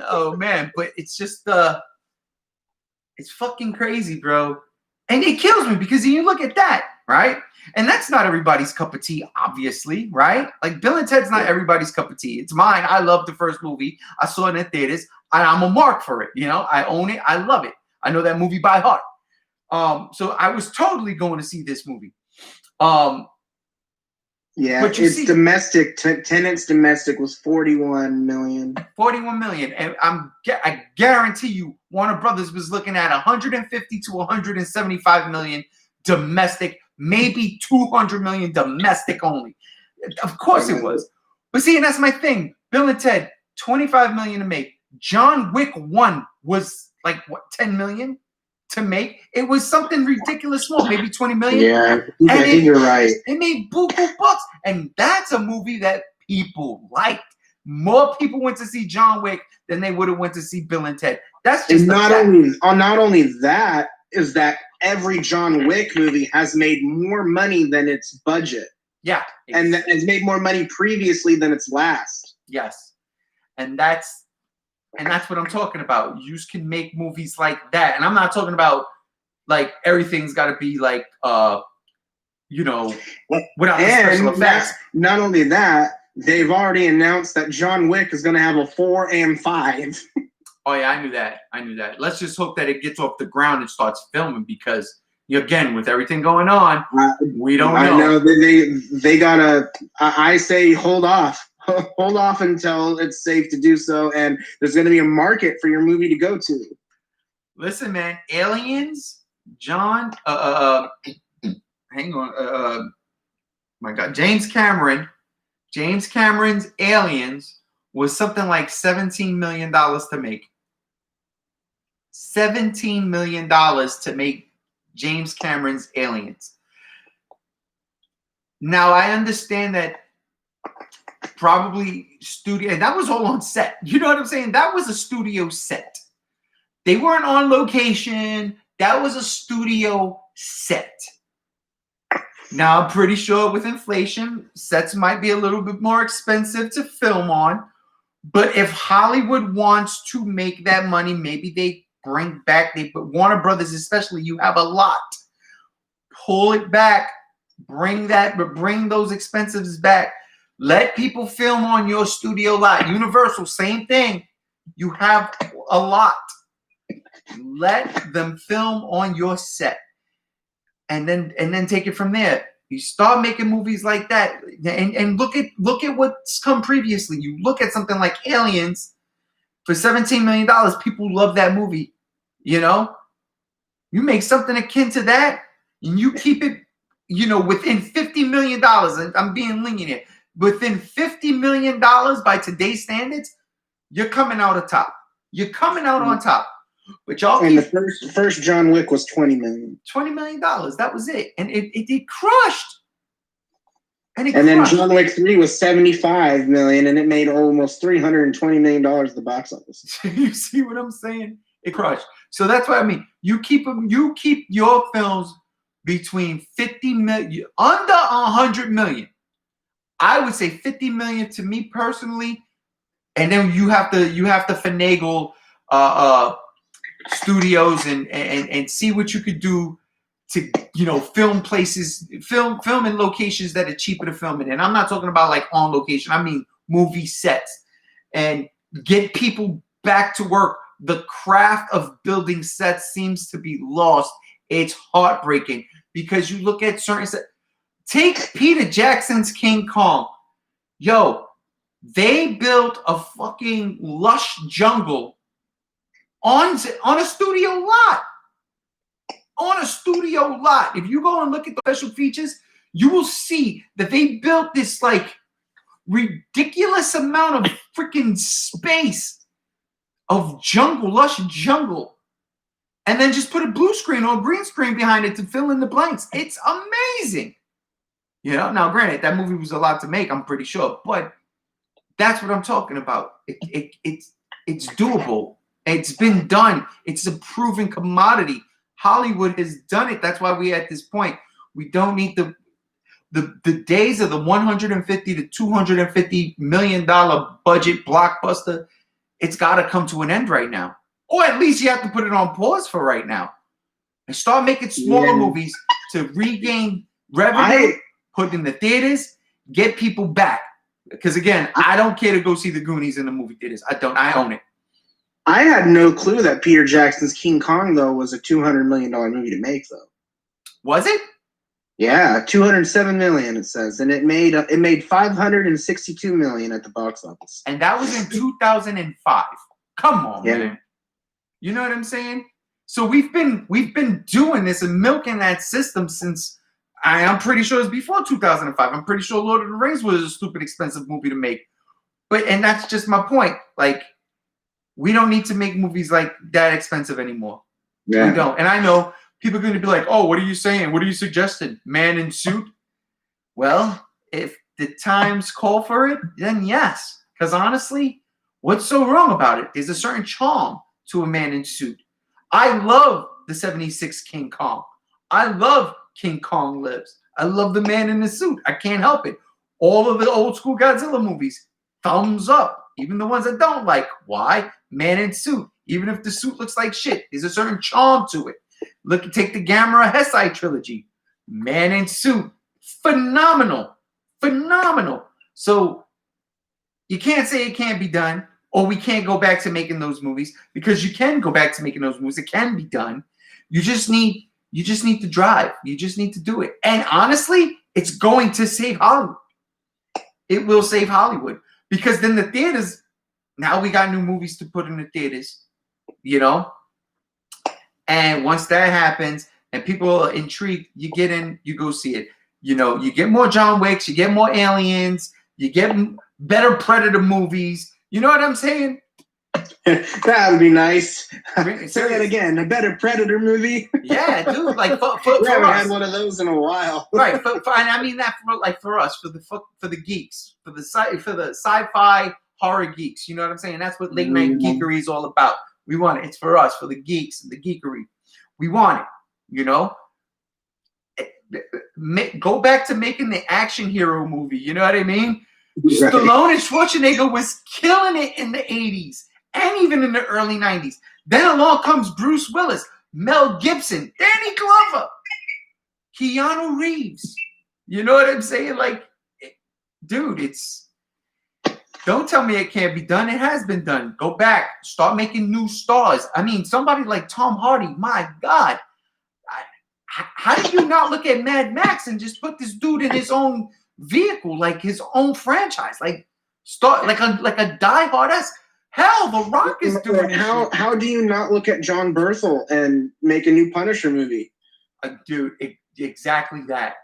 Oh man, but it's just it's fucking crazy, bro. And it kills me because you look at that, right? And that's not everybody's cup of tea, obviously, right? Like Bill and Ted's not everybody's cup of tea. It's mine. I love the first movie. I saw it in theaters. I'm a mark for it. I own it. I love it. I know that movie by heart. So I was totally going to see this movie. Yeah, it's domestic. Tenet's domestic was 41 million. 41 million, and I guarantee you, Warner Brothers was looking at 150 to 175 million domestic, maybe 200 million domestic only. Of course it was. But see, and that's my thing. Bill and Ted, 25 million to make. John Wick 1 was like what, 10 million to make? It was something ridiculous small, maybe 20 million. Yeah, I think you're right. It made buku bucks, and that's a movie that people liked. More people went to see John Wick than they would have went to see Bill and Ted. That's just not only that is that every John Wick movie has made more money than its budget. Yeah, and has made more money previously than its last. Yes, and that's what I'm talking about. You can make movies like that, and I'm not talking about like everything's got to be like without the special effects. Not only that, they've already announced that John Wick is going to have a 4 and 5. Oh yeah, I knew that. Let's just hope that it gets off the ground and starts filming because again, with everything going on, we don't know. I know they gotta. I say hold off. Hold off until it's safe to do so, and there's going to be a market for your movie to go to. Listen, man, Aliens, John, hang on, my God, James Cameron's Aliens was something like $17 million to make. $17 million to make James Cameron's Aliens. Now, I understand that probably studio, and that was all on set. You know what I'm saying? That was a studio set. They weren't on location. That was a studio set. Now, I'm pretty sure with inflation, sets might be a little bit more expensive to film on. But if Hollywood wants to make that money, maybe they bring back, but Warner Brothers especially, you have a lot. Pull it back. Bring those expenses back. Let people film on your studio lot. Universal, same thing. You have a lot. Let them film on your set. And then take it from there. You start making movies like that, and look at what's come previously. You look at something like Aliens for $17 million. People love that movie. You know, you make something akin to that, and you keep it, within $50 million. And I'm being lenient here. Within $50 million by today's standards, you're coming out on top. You're coming out on top. But y'all and the first John Wick was $20 million. $20 million. That was it. And it crushed. And then John Wick 3 was $75 million, and it made almost $320 million at the box office. You see what I'm saying? It crushed. So that's what I mean. You keep your films between 50 million, under 100 million. I would say 50 million to me personally, and then you have to finagle studios and see what you could do to film places, film in locations that are cheaper to film in. And I'm not talking about like on location. I mean movie sets, and get people back to work. The craft of building sets seems to be lost. It's heartbreaking because you look at certain sets. Take Peter Jackson's King Kong. Yo, they built a fucking lush jungle on a studio lot. On a studio lot. If you go and look at the special features, you will see that they built this like ridiculous amount of freaking space of jungle, lush jungle, and then just put a blue screen or a green screen behind it to fill in the blanks. It's amazing. Now granted, that movie was a lot to make, I'm pretty sure, but that's what I'm talking about. It's doable. It's been done. It's a proven commodity. Hollywood has done it. That's why we're at this point. We don't need the days of the $150 to $250 million budget blockbuster. It's got to come to an end right now. Or at least you have to put it on pause for right now. And start making smaller movies to regain revenue, put in the theaters, get people back. Because again, I don't care to go see the Goonies in the movie theaters. I don't. I own it. I had no clue that Peter Jackson's King Kong, though, was a $200 million movie to make, though. Was it? Yeah, $207 million, it says. And it made $562 million at the box office. And that was in 2005. Come on, man. You know what I'm saying? So we've been doing this and milking that system since, I'm pretty sure it's before 2005. I'm pretty sure Lord of the Rings was a stupid expensive movie to make. And that's just my point. Like, we don't need to make movies like that expensive anymore. Yeah. We don't. And I know people are going to be like, oh, what are you saying? What are you suggesting? Man in suit? Well, if the times call for it, then yes. Because honestly, what's so wrong about it? There's a certain charm to a man in suit. I love the 76 King Kong. I love King Kong Lives. I love the man in the suit. I can't help it. All of the old school Godzilla movies, thumbs up. Even the ones I don't like. Why? Man in suit. Even if the suit looks like shit, there's a certain charm to it. Take the Gamera Hesai trilogy. Man in suit. Phenomenal. Phenomenal. So you can't say it can't be done, or we can't go back to making those movies, because you can go back to making those movies. It can be done. You just need to drive. You just need to do it. And honestly, it's going to save Hollywood. It will save Hollywood. Because then the theaters, now we got new movies to put in the theaters, And once that happens and people are intrigued, you get in, you go see it. You get more John Wicks, you get more Aliens, you get better Predator movies. You know what I'm saying? That would be nice. Say that again. A better Predator movie. Yeah, dude. Like for we haven't us. had one of those in a while. Right. And I mean that for us, for the geeks, for the sci-fi horror geeks. You know what I'm saying? That's what late night geekery is all about. We want it. It's for us, for the geeks and the geekery. We want it. Go back to making the action hero movie. You know what I mean? Right. Stallone and Schwarzenegger was killing it in the 80s. And even in the early 90s. Then along comes Bruce Willis, Mel Gibson, Danny Glover, Keanu Reeves. You know what I'm saying? Like, dude, don't tell me it can't be done. It has been done. Go back. Start making new stars. I mean, somebody like Tom Hardy, my God. how did you not look at Mad Max and just put this dude in his own vehicle, like his own franchise, like start like a Die Hard-esque? Hell, The Rock is doing it. How do you not look at John Berthel and make a new Punisher movie? Dude, exactly that.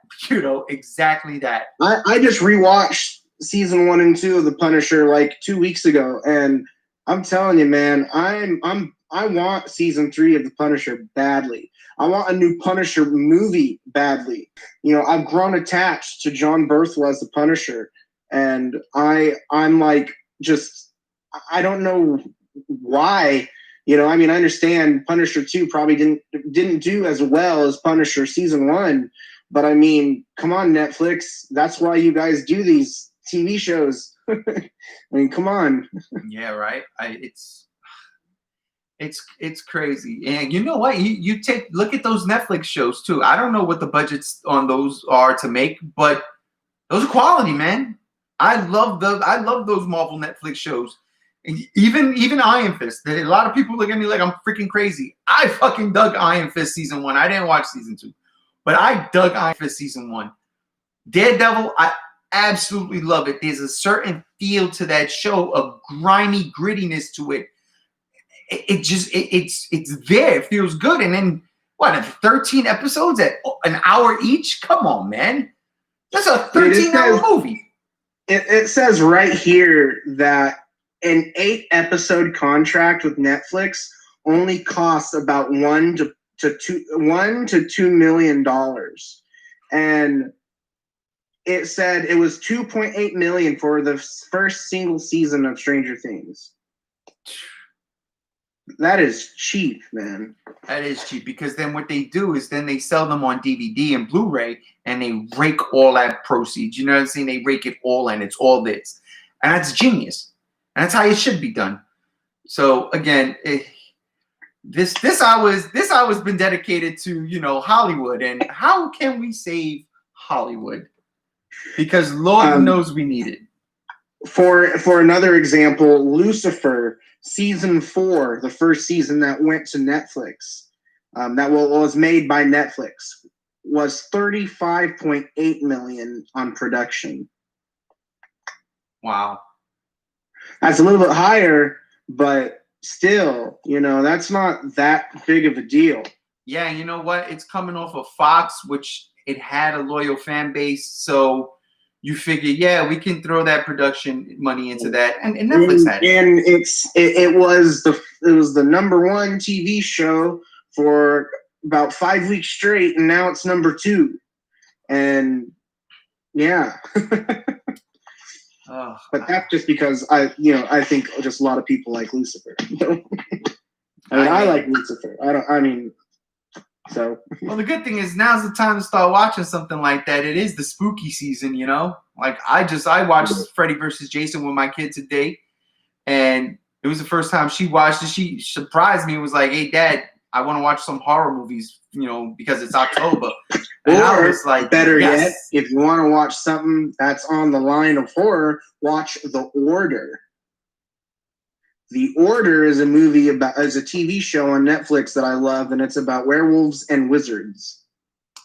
Exactly that. I just rewatched season 1 and 2 of The Punisher like 2 weeks ago, and I'm telling you, man, I want season 3 of The Punisher badly. I want a new Punisher movie badly. I've grown attached to John Berthel as the Punisher, and I'm like, just, I don't know why. I understand Punisher 2 probably didn't do as well as Punisher season 1, but I mean, come on, Netflix. That's why you guys do these TV shows. I mean, come on. Yeah, right. It's crazy. And you know what? You look at those Netflix shows too. I don't know what the budgets on those are to make, but those are quality, man. I love those Marvel Netflix shows. Even Iron Fist. A lot of people look at me like I'm freaking crazy. I fucking dug Iron Fist season 1. I didn't watch season 2, but I dug Iron Fist season 1. Daredevil, I absolutely love it. There's a certain feel to that show, of grimy grittiness to it. It's there. It feels good. And then what? 13 episodes at an hour each? Come on, man. That's a 13-hour movie. It says right here that an 8-episode contract with Netflix only costs about $1 to $2 million, and it said it was $2.8 million for the first single season of Stranger Things. That is cheap, man. That is cheap, because then what they do is then they sell them on DVD and Blu-ray, and they rake all that proceeds. You know what I'm saying? They rake it all in. It's all this, and that's genius. And that's how it should be done. So again, this hour's been dedicated to Hollywood, and how can we save Hollywood? Because Lord knows we need it. For another example, Lucifer season 4, the first season that went to Netflix, that was made by Netflix, was $35.8 million on production. Wow. That's a little bit higher, but still, that's not that big of a deal. Yeah, you know what? It's coming off of Fox, which it had a loyal fan base, so you figure, yeah, we can throw that production money into that, and Netflix had it. And it was the number 1 TV show for about 5 weeks straight, and now it's number 2, and yeah. But that's just because I think just a lot of people like Lucifer. I like Lucifer. So. Well, the good thing is now's the time to start watching something like that. It is the spooky season, Like I watched Freddy vs. Jason with my kid today, and it was the first time she watched it. She surprised me and was like, "Hey, Dad, I want to watch some horror movies, because it's October." And I was like, better yes. yet, if you want to watch something that's on the line of horror, watch The Order. The Order is a TV show on Netflix that I love, and it's about werewolves and wizards.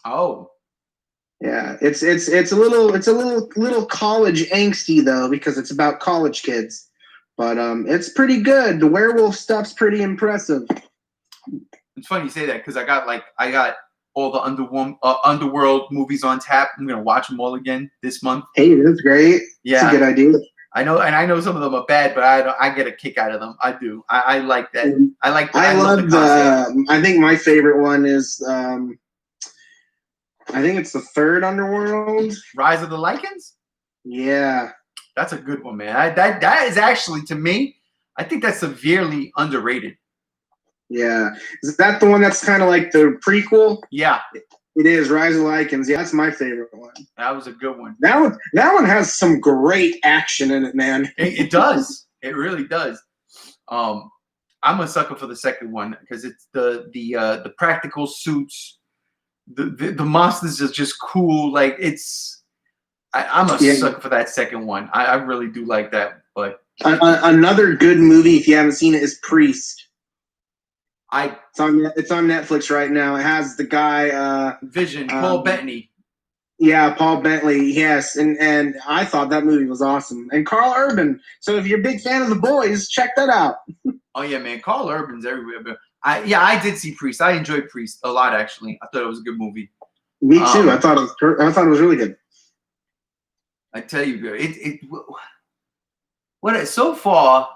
Oh. Yeah, it's a little college angsty though, because it's about college kids. But it's pretty good. The werewolf stuff's pretty impressive. It's funny you say that, because I got all the underworld movies on tap. I'm gonna watch them all again this month. Hey, that's great. Yeah, that's a good idea. I know some of them are bad, but I get a kick out of them. I do. I like that. I love the I think my favorite one is I think it's the third Underworld. Rise of the Lycans? Yeah. That's a good one, man. That is actually, to me, I think that's severely underrated. Yeah. Is that the one that's kind of like the prequel? Yeah. It is, Rise of the Lycans. Yeah, that's my favorite one. That was a good one. That one has some great action in it, man. It does. It really does. I'm a sucker for the second one, because it's the practical suits. The monsters are just cool. Like I'm a sucker for that second one. I really do like that. But another good movie, if you haven't seen it, is Priest. I It's on Netflix right now. It has the guy Vision, Paul Bettany. Yeah, Paul Bentley. Yes, and I thought that movie was awesome. And Carl Urban. So if you're a big fan of The Boys, check that out. Oh yeah, man, Carl Urban's everywhere. But I did see Priest. I enjoyed Priest a lot, actually. I thought it was a good movie. Me too. I thought it was really good. I tell you, so far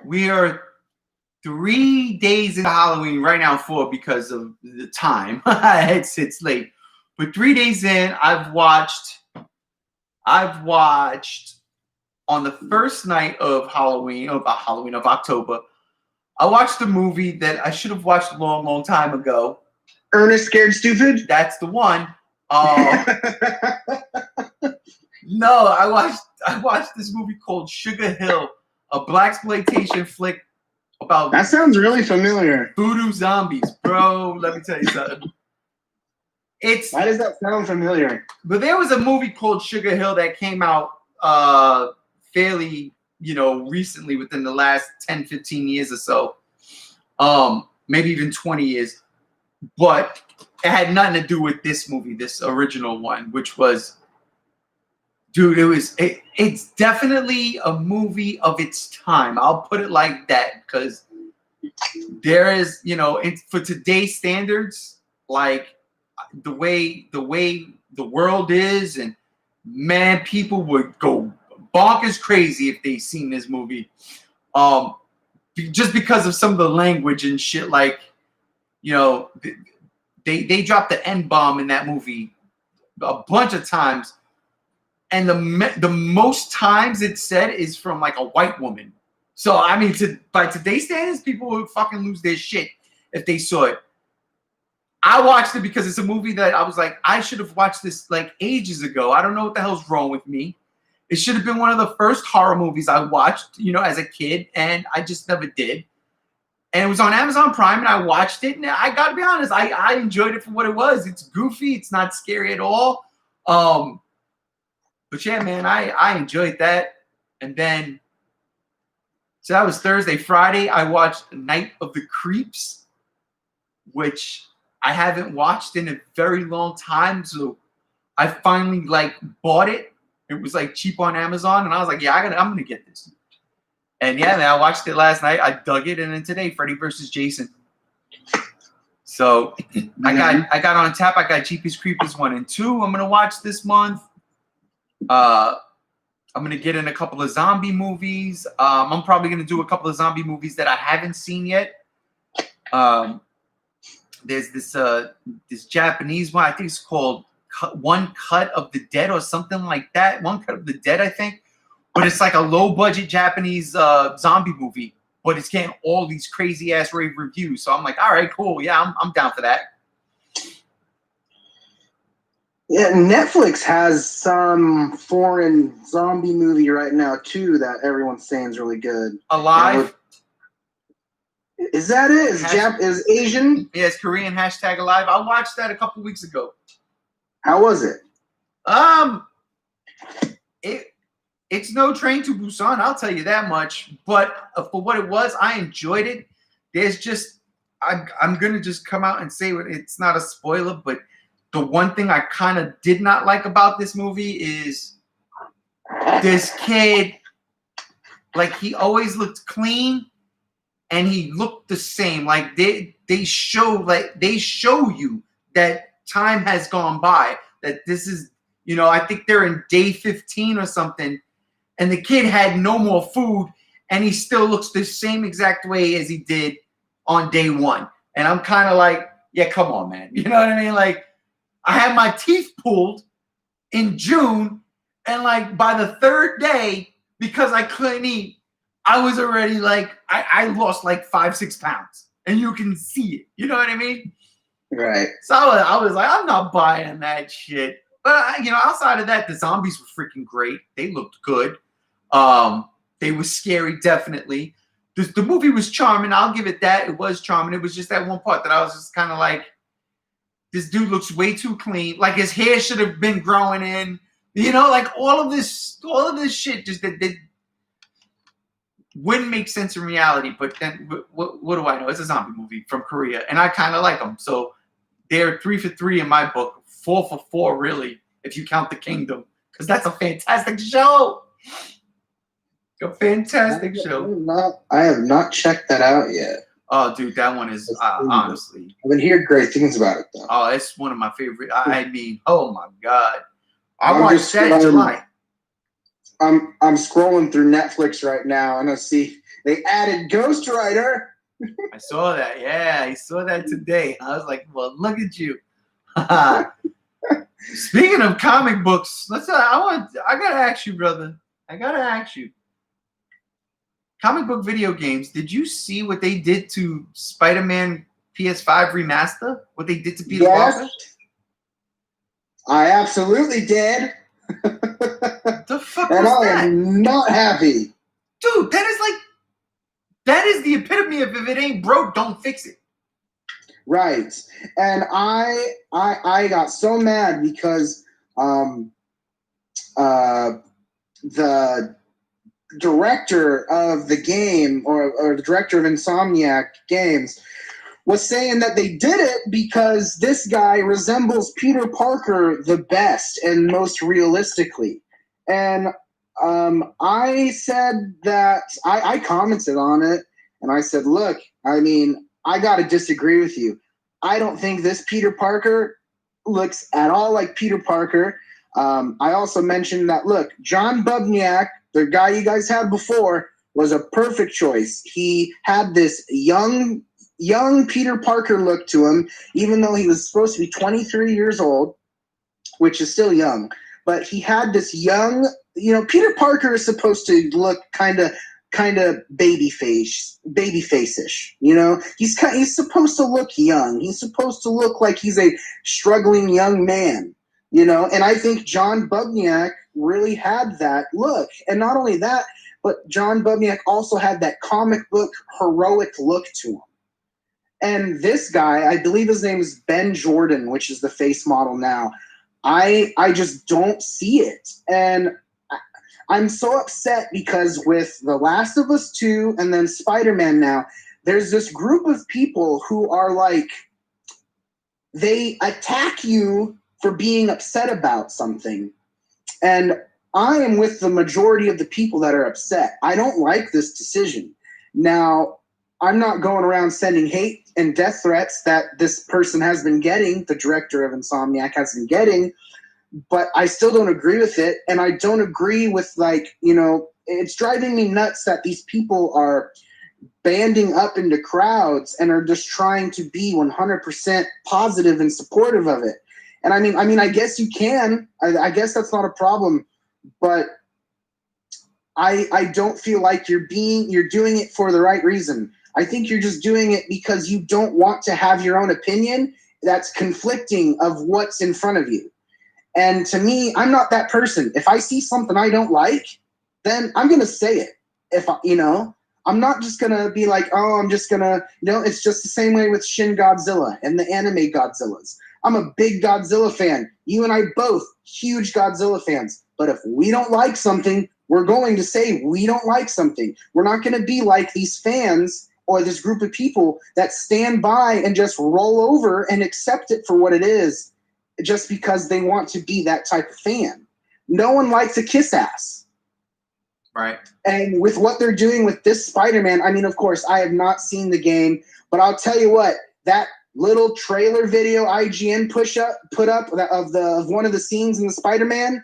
we are 3 days into Halloween right now, 4 because of the time. it's late, but 3 days in, I've watched on the first night of October. I watched a movie that I should have watched a long, long time ago. Ernest Scared Stupid? That's the one. No, I watched this movie called Sugar Hill, a blaxploitation flick about. That sounds really familiar. Voodoo zombies, bro. Let me tell you something. Why does that sound familiar? But there was a movie called Sugar Hill that came out fairly, recently, within the last 10, 15 years or so. Maybe even 20 years. But it had nothing to do with this movie, this original one, which was, dude, it's definitely a movie of its time. I'll put it like that, because there is, for today's standards, like the way the world is, and man, people would go bonkers crazy if they seen this movie. Just because of some of the language and shit, like, they dropped the N-bomb in that movie a bunch of times. And the most times it's said is from like a white woman. So, I mean, by today's standards, people would fucking lose their shit if they saw it. I watched it because it's a movie that I was like, I should have watched this like ages ago. I don't know what the hell's wrong with me. It should have been one of the first horror movies I watched, as a kid, and I just never did. And it was on Amazon Prime, and I watched it, and I gotta be honest, I enjoyed it for what it was. It's goofy, it's not scary at all. But yeah, man, I enjoyed that. And then, so that was Thursday. Friday, I watched Night of the Creeps, which I haven't watched in a very long time. So I finally bought it. It was cheap on Amazon, and I was like, yeah, I'm gonna get this. And yeah, man, I watched it last night. I dug it, and then today, Freddy vs. Jason. So I got on tap. I got Jeepers Creepers 1 and 2. I'm gonna watch this month. I'm gonna get in a couple of zombie movies. I'm probably gonna do a couple of zombie movies that I haven't seen yet. There's this Japanese one. I think it's called One Cut of the Dead or something like that. One Cut of the Dead, I think. But it's like a low-budget Japanese zombie movie. But it's getting all these crazy-ass rave reviews. So I'm like, all right, cool. Yeah, I'm down for that. Yeah, Netflix has some foreign zombie movie right now, too, that everyone's saying is really good. Alive? Is that it? Is Asian? Yeah, it's Korean, #Alive. I watched that a couple weeks ago. How was it? It's no Train to Busan, I'll tell you that much. But for what it was, I enjoyed it. There's just, I'm going to just come out and say it's not a spoiler, but the one thing I kind of did not like about this movie is this kid, he always looked clean and he looked the same. They show you that time has gone by, that this is, I think they're in day 15 or something, and the kid had no more food and he still looks the same exact way as he did on day 1. And I'm kind of like, yeah, come on, man. You know what I mean? I had my teeth pulled in June, and by the 3rd day, because I couldn't eat, I was already I lost 5-6 pounds, and you can see it. You know what I mean? Right. So I was like, I'm not buying that shit. But outside of that, the zombies were freaking great. They looked good. They were scary, definitely. The movie was charming. I'll give it that. It was charming. It was just that one part that I was just kind of like, this dude looks way too clean. His hair should have been growing in. All of this shit just that. wouldn't make sense in reality. But then, what do I know? It's a zombie movie from Korea, and I kind of like them. So they're 3 for 3 in my book, 4 for 4 really, if you count The Kingdom, because that's a fantastic show. A fantastic show. I have not checked that out yet. Oh, dude, that one is honestly. I've been hearing great things about it, though. Oh, it's one of my favorite. I mean, oh my god, I watched that in July. I'm scrolling through Netflix right now, and I see they added Ghost Rider. I saw that. Yeah, I saw that today. I was like, well, look at you. Speaking of comic books, I gotta ask you, brother. I gotta ask you. Comic book video games, did you see what they did to Spider-Man PS5 remaster? What they did to Peter Parker? I absolutely did. The fuck and was I am not happy. Dude, that is the epitome of if it ain't broke, don't fix it. Right. And I got so mad because the director of the game or the director of Insomniac Games was saying that they did it because this guy resembles Peter Parker the best and most realistically. And I said that I commented on it and I said, look, I mean, I got to disagree with you. I don't think this Peter Parker looks at all like Peter Parker. I also mentioned that, look, John Bubniak, the guy you guys had before, was a perfect choice. He had this young Peter Parker look to him, even though he was supposed to be 23 years old, which is still young. But he had this young, Peter Parker is supposed to look kind of baby-face-ish. He's supposed to look young. He's supposed to look like he's a struggling young man. And I think John Bubniak really had that look. And not only that, but John Bubniak also had that comic book heroic look to him. And this guy, I believe his name is Ben Jordan, which is the face model now. I just don't see it. And I'm so upset because with The Last of Us 2 and then Spider-Man now, there's this group of people who are like, they attack you for being upset about something. And I am with the majority of the people that are upset. I don't like this decision. Now, I'm not going around sending hate and death threats that this person has been getting, the director of Insomniac has been getting, but I still don't agree with it. And I don't agree with, it's driving me nuts that these people are banding up into crowds and are just trying to be 100% positive and supportive of it. And I mean, I guess you can. I guess that's not a problem, but I don't feel like you're doing it for the right reason. I think you're just doing it because you don't want to have your own opinion that's conflicting of what's in front of you. And to me, I'm not that person. If I see something I don't like, then I'm going to say it. I'm not just going to be like, oh, I'm just going to, it's just the same way with Shin Godzilla and the anime Godzillas. I'm a big Godzilla fan. You and I both huge Godzilla fans. But if we don't like something, we're going to say we don't like something. We're not going to be like these fans or this group of people that stand by and just roll over and accept it for what it is just because they want to be that type of fan. No one likes a kiss ass. Right. And with what they're doing with this Spider-Man, I mean, of course, I have not seen the game, but I'll tell you what, that little trailer video IGN put up of one of the scenes in the Spider-Man,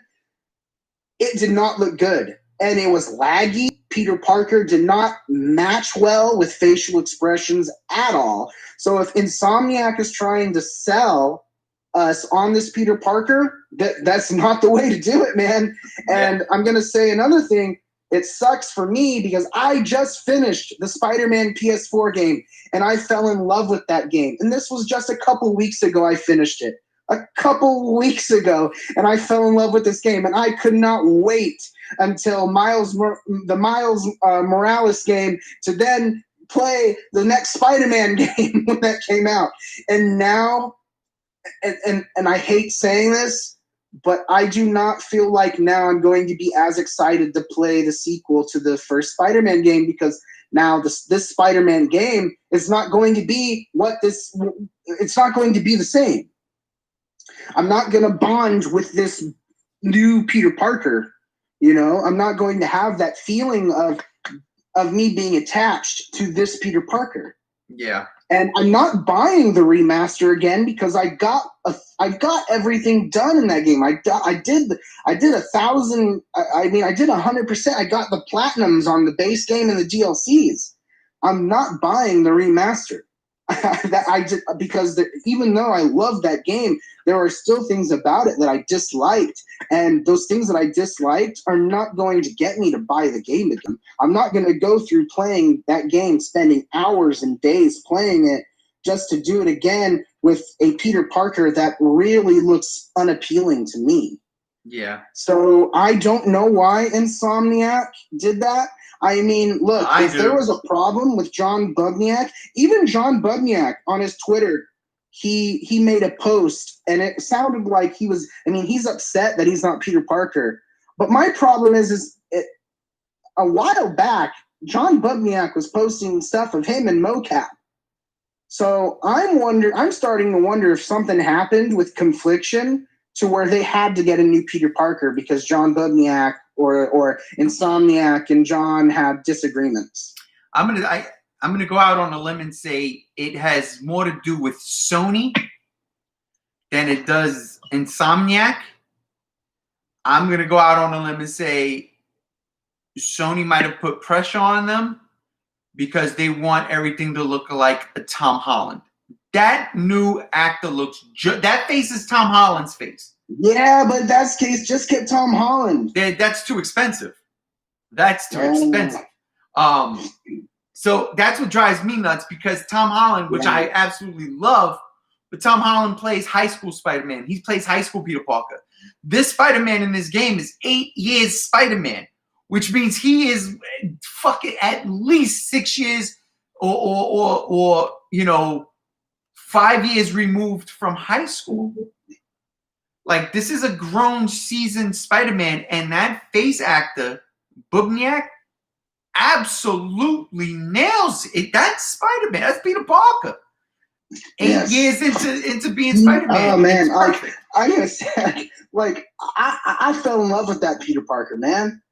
it did not look good. And it was laggy. Peter Parker did not match well with facial expressions at all. So if Insomniac is trying to sell us on this Peter Parker, that's not the way to do it, man. And I'm going to say another thing. It sucks for me because I just finished the Spider-Man PS4 game and I fell in love with that game. And this was just a couple weeks ago I finished it. A couple weeks ago, and I fell in love with this game, and I could not wait until the Miles Morales game to then play the next Spider-Man game when that came out. And now, and I hate saying this, but I do not feel like now I'm going to be as excited to play the sequel to the first Spider-Man game, because now this Spider-Man game is not going to be it's not going to be the same. I'm not going to bond with this new Peter Parker. I'm not going to have that feeling of me being attached to this Peter Parker. Yeah. And I'm not buying the remaster again because I got everything done in that game. I did 1,000. I did 100%. I got the platinums on the base game and the DLCs. I'm not buying the remaster. Because even though I love that game, there are still things about it that I disliked, and those things that I disliked are not going to get me to buy the game again. I'm not going to go through playing that game, spending hours and days playing it just to do it again with a Peter Parker that really looks unappealing to me. Yeah. So I don't know why Insomniac did that. I mean, look, if there was a problem with John Budniak, even John Budniak on his Twitter, he made a post, and it sounded like he's upset that he's not Peter Parker. But my problem is a while back, John Budniak was posting stuff of him and mocap. So I'm starting to wonder if something happened with Confliction to where they had to get a new Peter Parker because John Budniak or Insomniac and John had disagreements. I'm gonna go out on a limb and say it has more to do with Sony than it does Insomniac. I'm gonna go out on a limb and say Sony might have put pressure on them because they want everything to look like a Tom Holland. That new actor looks that face is Tom Holland's face. Yeah, but that's case. Just get Tom Holland. That's too expensive. That's too expensive. So that's what drives me nuts, because Tom Holland, which I absolutely love, but Tom Holland plays high school Spider-Man. He plays high school Peter Parker. This Spider-Man in this game is 8 years Spider-Man, which means he is fucking at least 6 years or 5 years removed from high school. Like, this is a grown, seasoned Spider-Man, and that face actor, Bubniak, absolutely nails it. That's Spider-Man. That's Peter Parker. 8 years into being Spider-Man. Oh man, I gotta say, like, I fell in love with that Peter Parker, man.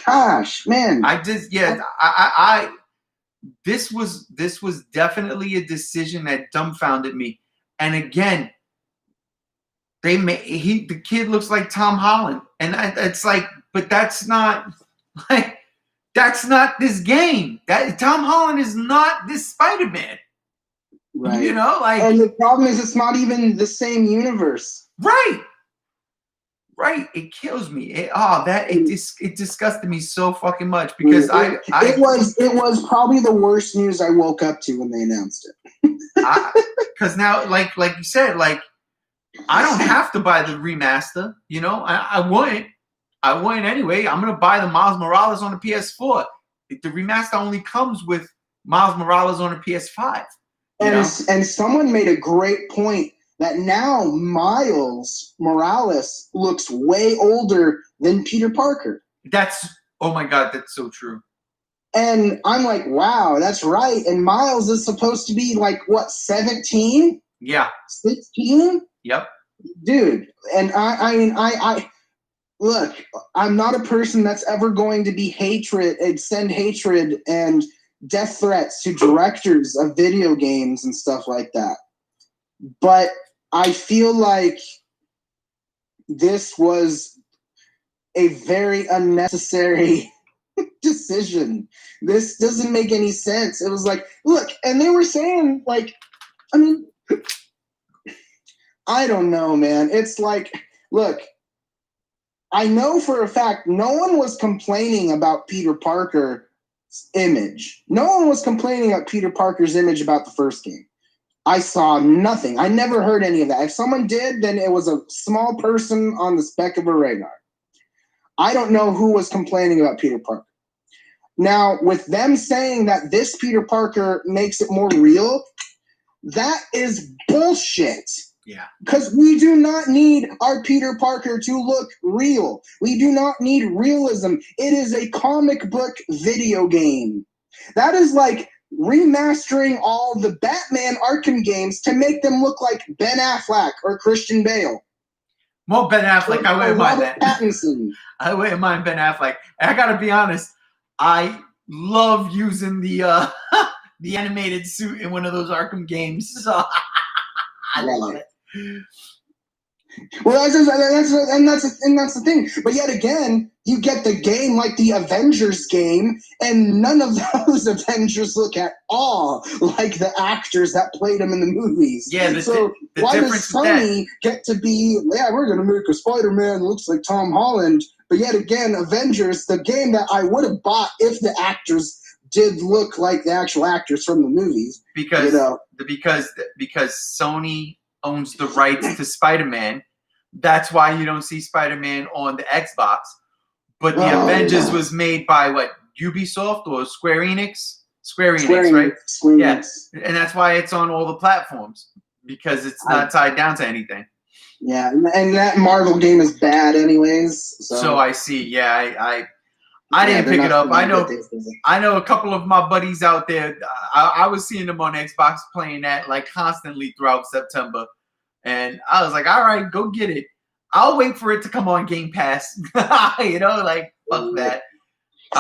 Gosh, man. This was definitely a decision that dumbfounded me. And again, the kid looks like Tom Holland, and it's like, but that's not this game. That Tom Holland is not this Spider-Man. Right. And the problem is it's not even the same universe. Right. It kills me. It disgusted me so fucking much, because it was probably the worst news I woke up to when they announced it. Because now, like you said, like, I don't have to buy the remaster. I wouldn't anyway. I'm gonna buy the Miles Morales on the PS4. The remaster only comes with Miles Morales on the PS5. And someone made a great point that now Miles Morales looks way older than Peter Parker. Oh my God, that's so true. And I'm like, wow, that's right. And Miles is supposed to be like, what, 17? Yeah. 16? Yep. Dude, and I look, I'm not a person that's ever going to be send hatred and death threats to directors of video games and stuff like that. But I feel like this was a very unnecessary decision. This doesn't make any sense. It was like, look, and they were saying, like, I mean, I don't know, man. It's like, look, I know for a fact no one was complaining about Peter Parker's image. No one was complaining about Peter Parker's image about the first game. I saw nothing. I never heard any of that. If someone did, then it was a small person on the speck of a radar. I don't know who was complaining about Peter Parker. Now, with them saying that this Peter Parker makes it more real, that is bullshit. Yeah. Because we do not need our Peter Parker to look real. We do not need realism. It is a comic book video game. That is like remastering all the Batman Arkham games to make them look like Ben Affleck or Christian Bale. More Ben Affleck. I wouldn't mind that. Pattinson. I wouldn't mind Ben Affleck. I gotta be honest. I love using the the animated suit in one of those Arkham games. So I love it. Well, that's the thing. But yet again, you get the game like the Avengers game, and none of those Avengers look at all like the actors that played them in the movies. Yeah. So why does Sony get to be? Yeah, we're gonna make a Spider-Man that looks like Tom Holland. But yet again, Avengers, the game that I would have bought if the actors did look like the actual actors from the movies. Because Sony owns the rights to Spider-Man. That's why you don't see Spider-Man on the Xbox. But the Avengers was made by what? Ubisoft or Square Enix? Square Enix, right? Square Enix. And that's why it's on all the platforms. Because it's not tied down to anything. Yeah, and that Marvel game is bad anyways. So I see. Yeah, I didn't pick it up. I know a couple of my buddies out there. I was seeing them on Xbox playing that like constantly throughout September. And I was like, all right, go get it. I'll wait for it to come on Game Pass. You know, like, fuck that.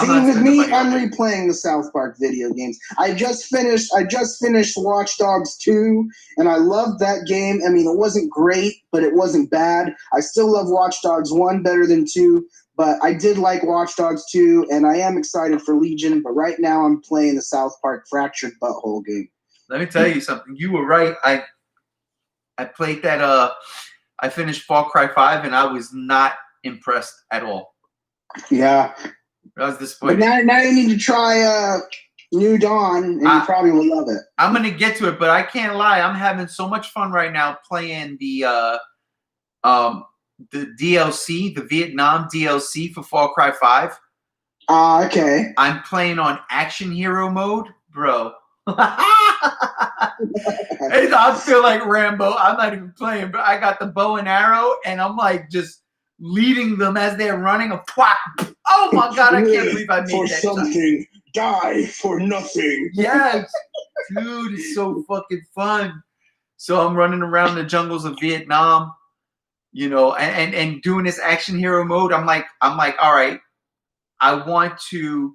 See, with me, I'm replaying the South Park video games. I just finished Watch Dogs 2, and I loved that game. I mean, it wasn't great, but it wasn't bad. I still love Watch Dogs 1 better than 2, but I did like Watch Dogs 2, and I am excited for Legion, but right now I'm playing the South Park Fractured Butthole game. Let me tell you something. You were right. I played that, I finished Far Cry 5, and I was not impressed at all. Yeah. I was disappointed. But now you need to try New Dawn, and you probably will love it. I'm going to get to it, but I can't lie. I'm having so much fun right now playing the DLC, the Vietnam DLC for Far Cry 5. Okay. I'm playing on Action Hero mode, bro. I feel like Rambo. I'm not even playing, but I got the bow and arrow, and I'm like just leading them as they're running. Oh my god! I can't believe I made for that. Something, die for nothing. Yes, dude, it's so fucking fun. So I'm running around the jungles of Vietnam, you know, and doing this Action Hero mode. I'm like, all right, I want to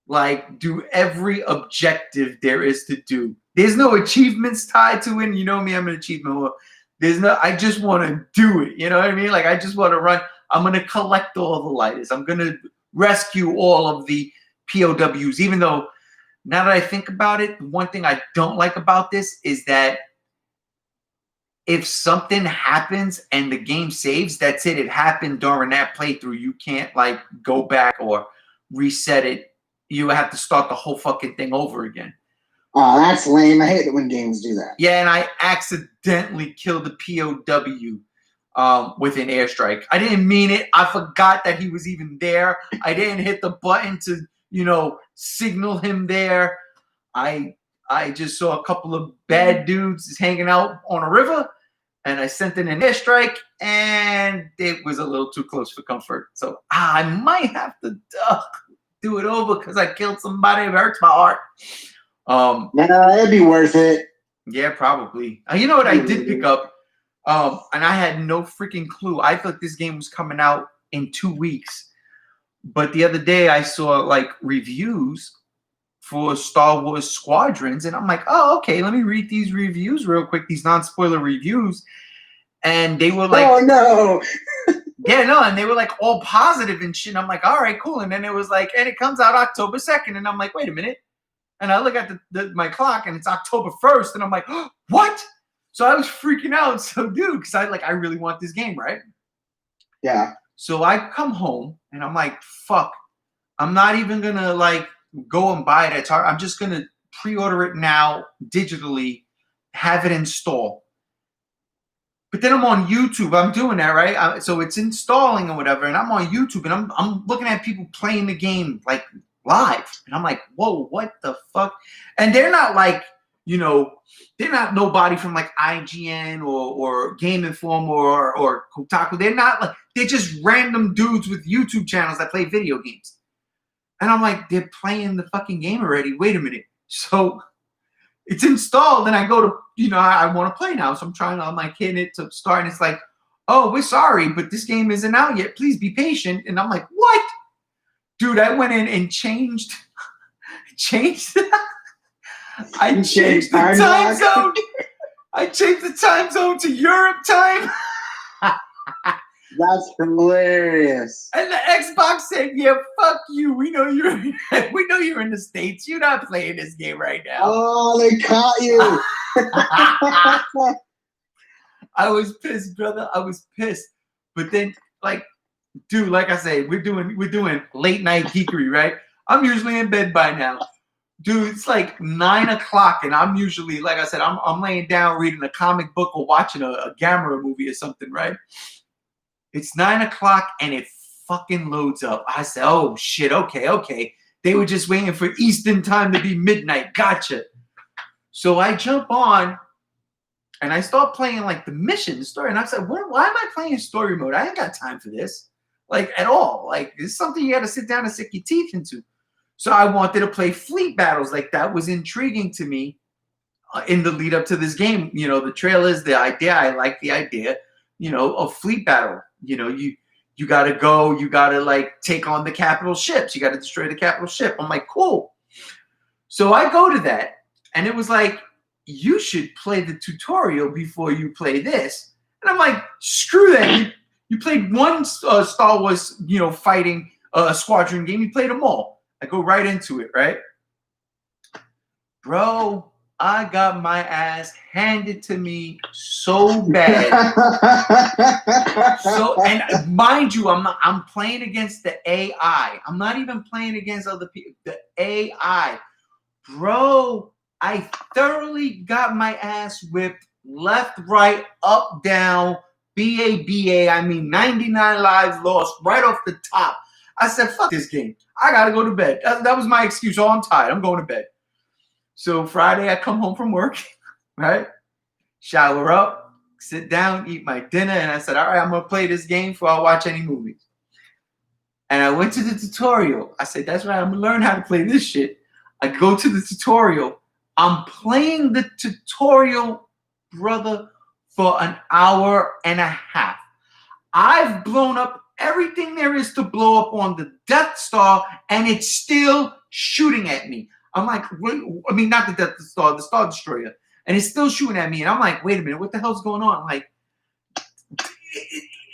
like do every objective there is to do. There's no achievements tied to it. You know me, I'm an achievement whore. I just want to do it. You know what I mean? Like, I just want to run. I'm going to collect all the lighters. I'm going to rescue all of the POWs, even though now that I think about it, one thing I don't like about this is that if something happens and the game saves, that's it. It happened during that playthrough. You can't like go back or reset it. You have to start the whole fucking thing over again. Oh, that's lame. I hate it when games do that. Yeah, and I accidentally killed the POW with an airstrike. I didn't mean it. I forgot that he was even there. I didn't hit the button to, you know, signal him there. I just saw a couple of bad dudes hanging out on a river, and I sent in an airstrike, and it was a little too close for comfort. So I might have to do it over because I killed somebody. It hurts my heart. No, it'd be worth it. Yeah, probably. You know what I did pick up? And I had no freaking clue. I thought this game was coming out in 2 weeks. But the other day I saw like reviews for Star Wars Squadrons, and I'm like, oh, okay, let me read these reviews real quick, these non-spoiler reviews. And they were like, oh no. Yeah, no, and they were like all positive and shit. And I'm like, all right, cool. And then it was like, and it comes out October 2nd. And I'm like, wait a minute. And I look at my clock and it's October 1st. And I'm like, oh, what? So I was freaking out. So, dude, because I really want this game, right? Yeah. So I come home and I'm like, fuck. I'm not even going to like go and buy it at Target. I'm just going to pre-order it now digitally, have it installed. But then I'm on YouTube. I'm doing that, right? So it's installing or whatever. And I'm on YouTube and I'm looking at people playing the game like live. And I'm like, whoa, what the fuck? And they're not like you know, they're not nobody from like IGN or Game Informer or Kotaku. They're not like, they're just random dudes with YouTube channels that play video games. And I'm like, they're playing the fucking game already. Wait a minute. So it's installed and I go to, you know, I want to play now. So I'm trying to, I'm like hitting it to start and it's like, oh, we're sorry, but this game isn't out yet. Please be patient. And I'm like, what? Dude, I went in and changed. I changed the time zone. I changed the time zone to Europe time. That's hilarious. And the Xbox said, "Yeah, fuck you. We know you're in the States. You're not playing this game right now." Oh, they caught you. I was pissed, brother. I was pissed. But then, like, dude, like I say, we're doing late night geekery, right? I'm usually in bed by now. Dude, it's like 9 o'clock, and I'm usually, like I said, I'm laying down reading a comic book or watching a Gamera movie or something, right? It's 9 o'clock, and it fucking loads up. I said, oh, shit, okay. They were just waiting for Eastern time to be midnight. Gotcha. So I jump on, and I start playing, like, the mission story, and I said, why am I playing story mode? I ain't got time for this, like, at all. Like, it's something you got to sit down and sink your teeth into. So I wanted to play fleet battles. Like, that was intriguing to me in the lead up to this game. You know, the trailers, the idea, I like the idea, you know, of fleet battle. You know, you got to go, you got to, like, take on the capital ships. You got to destroy the capital ship. I'm like, cool. So I go to that, and it was like, you should play the tutorial before you play this. And I'm like, screw that. You played one Star Wars, you know, fighting squadron game. You played them all. I go right into it, right? Bro, I got my ass handed to me so bad. So, and mind you, I'm playing against the AI. I'm not even playing against other people. The AI. Bro, I thoroughly got my ass whipped left, right, up, down, BA. I mean, 99 lives lost right off the top. I said, fuck this game. I got to go to bed. That was my excuse. Oh, I'm tired. I'm going to bed. So Friday, I come home from work, right? Shower up, sit down, eat my dinner. And I said, all right, I'm going to play this game before I watch any movies. And I went to the tutorial. I said, that's right. I'm going to learn how to play this shit. I go to the tutorial. I'm playing the tutorial, brother, for an hour and a half. I've blown up everything there is to blow up on the Death Star, and it's still shooting at me. I'm like, I mean, not the Death Star, the Star Destroyer. And it's still shooting at me. And I'm like, wait a minute, what the hell's going on? Like,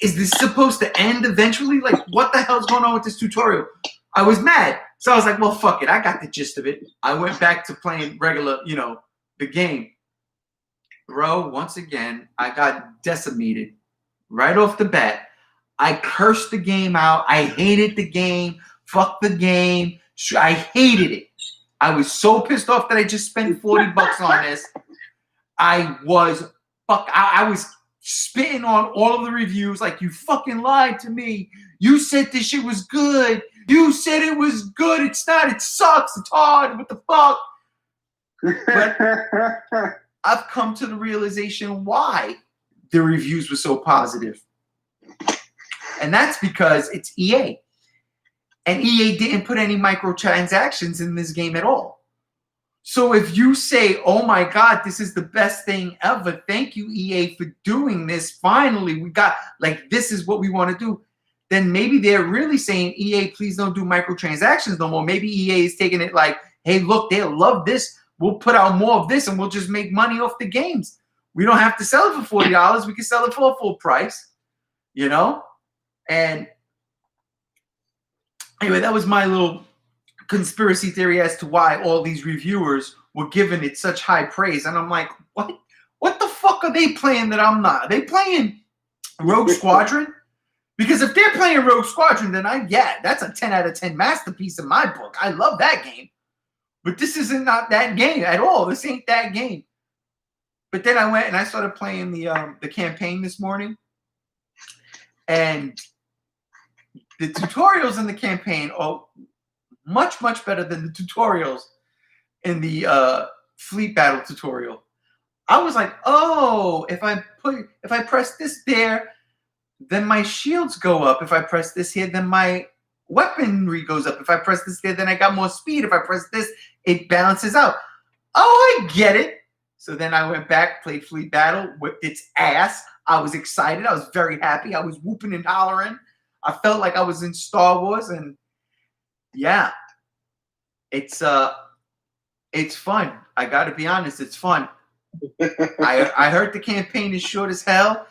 is this supposed to end eventually? Like, what the hell's going on with this tutorial? I was mad. So I was like, well, fuck it. I got the gist of it. I went back to playing regular, you know, the game. Bro, once again, I got decimated right off the bat. I cursed the game out. I hated the game. Fuck the game. I hated it. I was so pissed off that I just spent $40 on this. I was spitting on all of the reviews like, you fucking lied to me. You said this shit was good. You said it was good. It's not. It sucks. It's hard. What the fuck? But I've come to the realization why the reviews were so positive. And that's because it's EA. And EA didn't put any microtransactions in this game at all. So if you say, oh my God, this is the best thing ever. Thank you, EA, for doing this. Finally, we got, like, this is what we want to do. Then maybe they're really saying, EA, please don't do microtransactions no more. Maybe EA is taking it like, hey, look, they'll love this. We'll put out more of this and we'll just make money off the games. We don't have to sell it for $40. We can sell it for a full price, you know? And anyway, that was my little conspiracy theory as to why all these reviewers were giving it such high praise. And I'm like, what the fuck are they playing that I'm not? Are they playing Rogue Squadron? Because if they're playing Rogue Squadron, then that's a 10 out of 10 masterpiece in my book. I love that game. But this isn't not that game at all. This ain't that game. But then I went and I started playing the campaign this morning. And the tutorials in the campaign are much, much better than the tutorials in the Fleet Battle tutorial. I was like, oh, if I press this there, then my shields go up. If I press this here, then my weaponry goes up. If I press this there, then I got more speed. If I press this, it balances out. Oh, I get it. So then I went back, played Fleet Battle, whipped its ass. I was excited. I was very happy. I was whooping and hollering. I felt like I was in Star Wars, and yeah, it's fun. I got to be honest, it's fun. I heard the campaign is short as hell,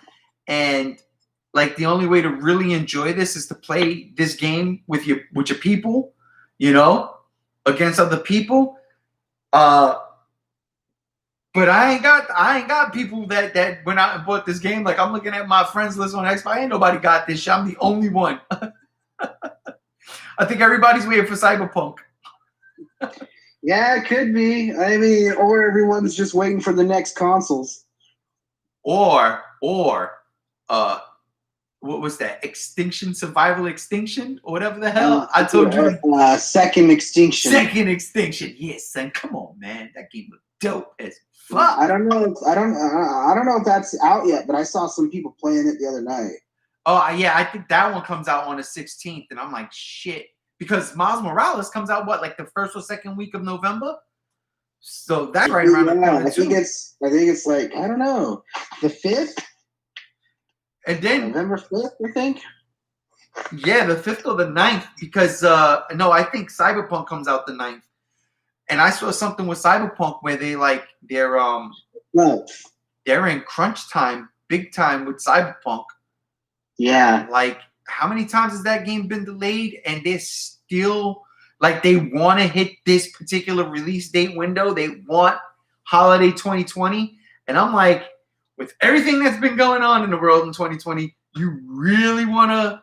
and like the only way to really enjoy this is to play this game with your people, you know, against other people. But I ain't got people that went out and bought this game. Like, I'm looking at my friends list on Xbox. Ain't nobody got this shit. I'm the only one. I think everybody's waiting for Cyberpunk. Yeah, it could be. I mean, or everyone's just waiting for the next consoles. Or what was that? Survival Extinction, or whatever the hell I told you. Second Extinction. Second Extinction. Yes, son. Come on, man. That game was dope as fuck. I don't know. I don't know if that's out yet, but I saw some people playing it the other night. Oh yeah, I think that one comes out on the 16th, and I'm like, shit, because Miles Morales comes out like the first or second week of November. So that's right around the corner too. I think it's like, I don't know, the 5th. And then November 5th, I think. Yeah, the 5th or the 9th, because no, I think Cyberpunk comes out the 9th. And I saw something with Cyberpunk where they're in crunch time, big time with Cyberpunk. Yeah. Like, how many times has that game been delayed? And they're still like, they want to hit this particular release date window. They want holiday 2020. And I'm like, with everything that's been going on in the world in 2020, you really want to,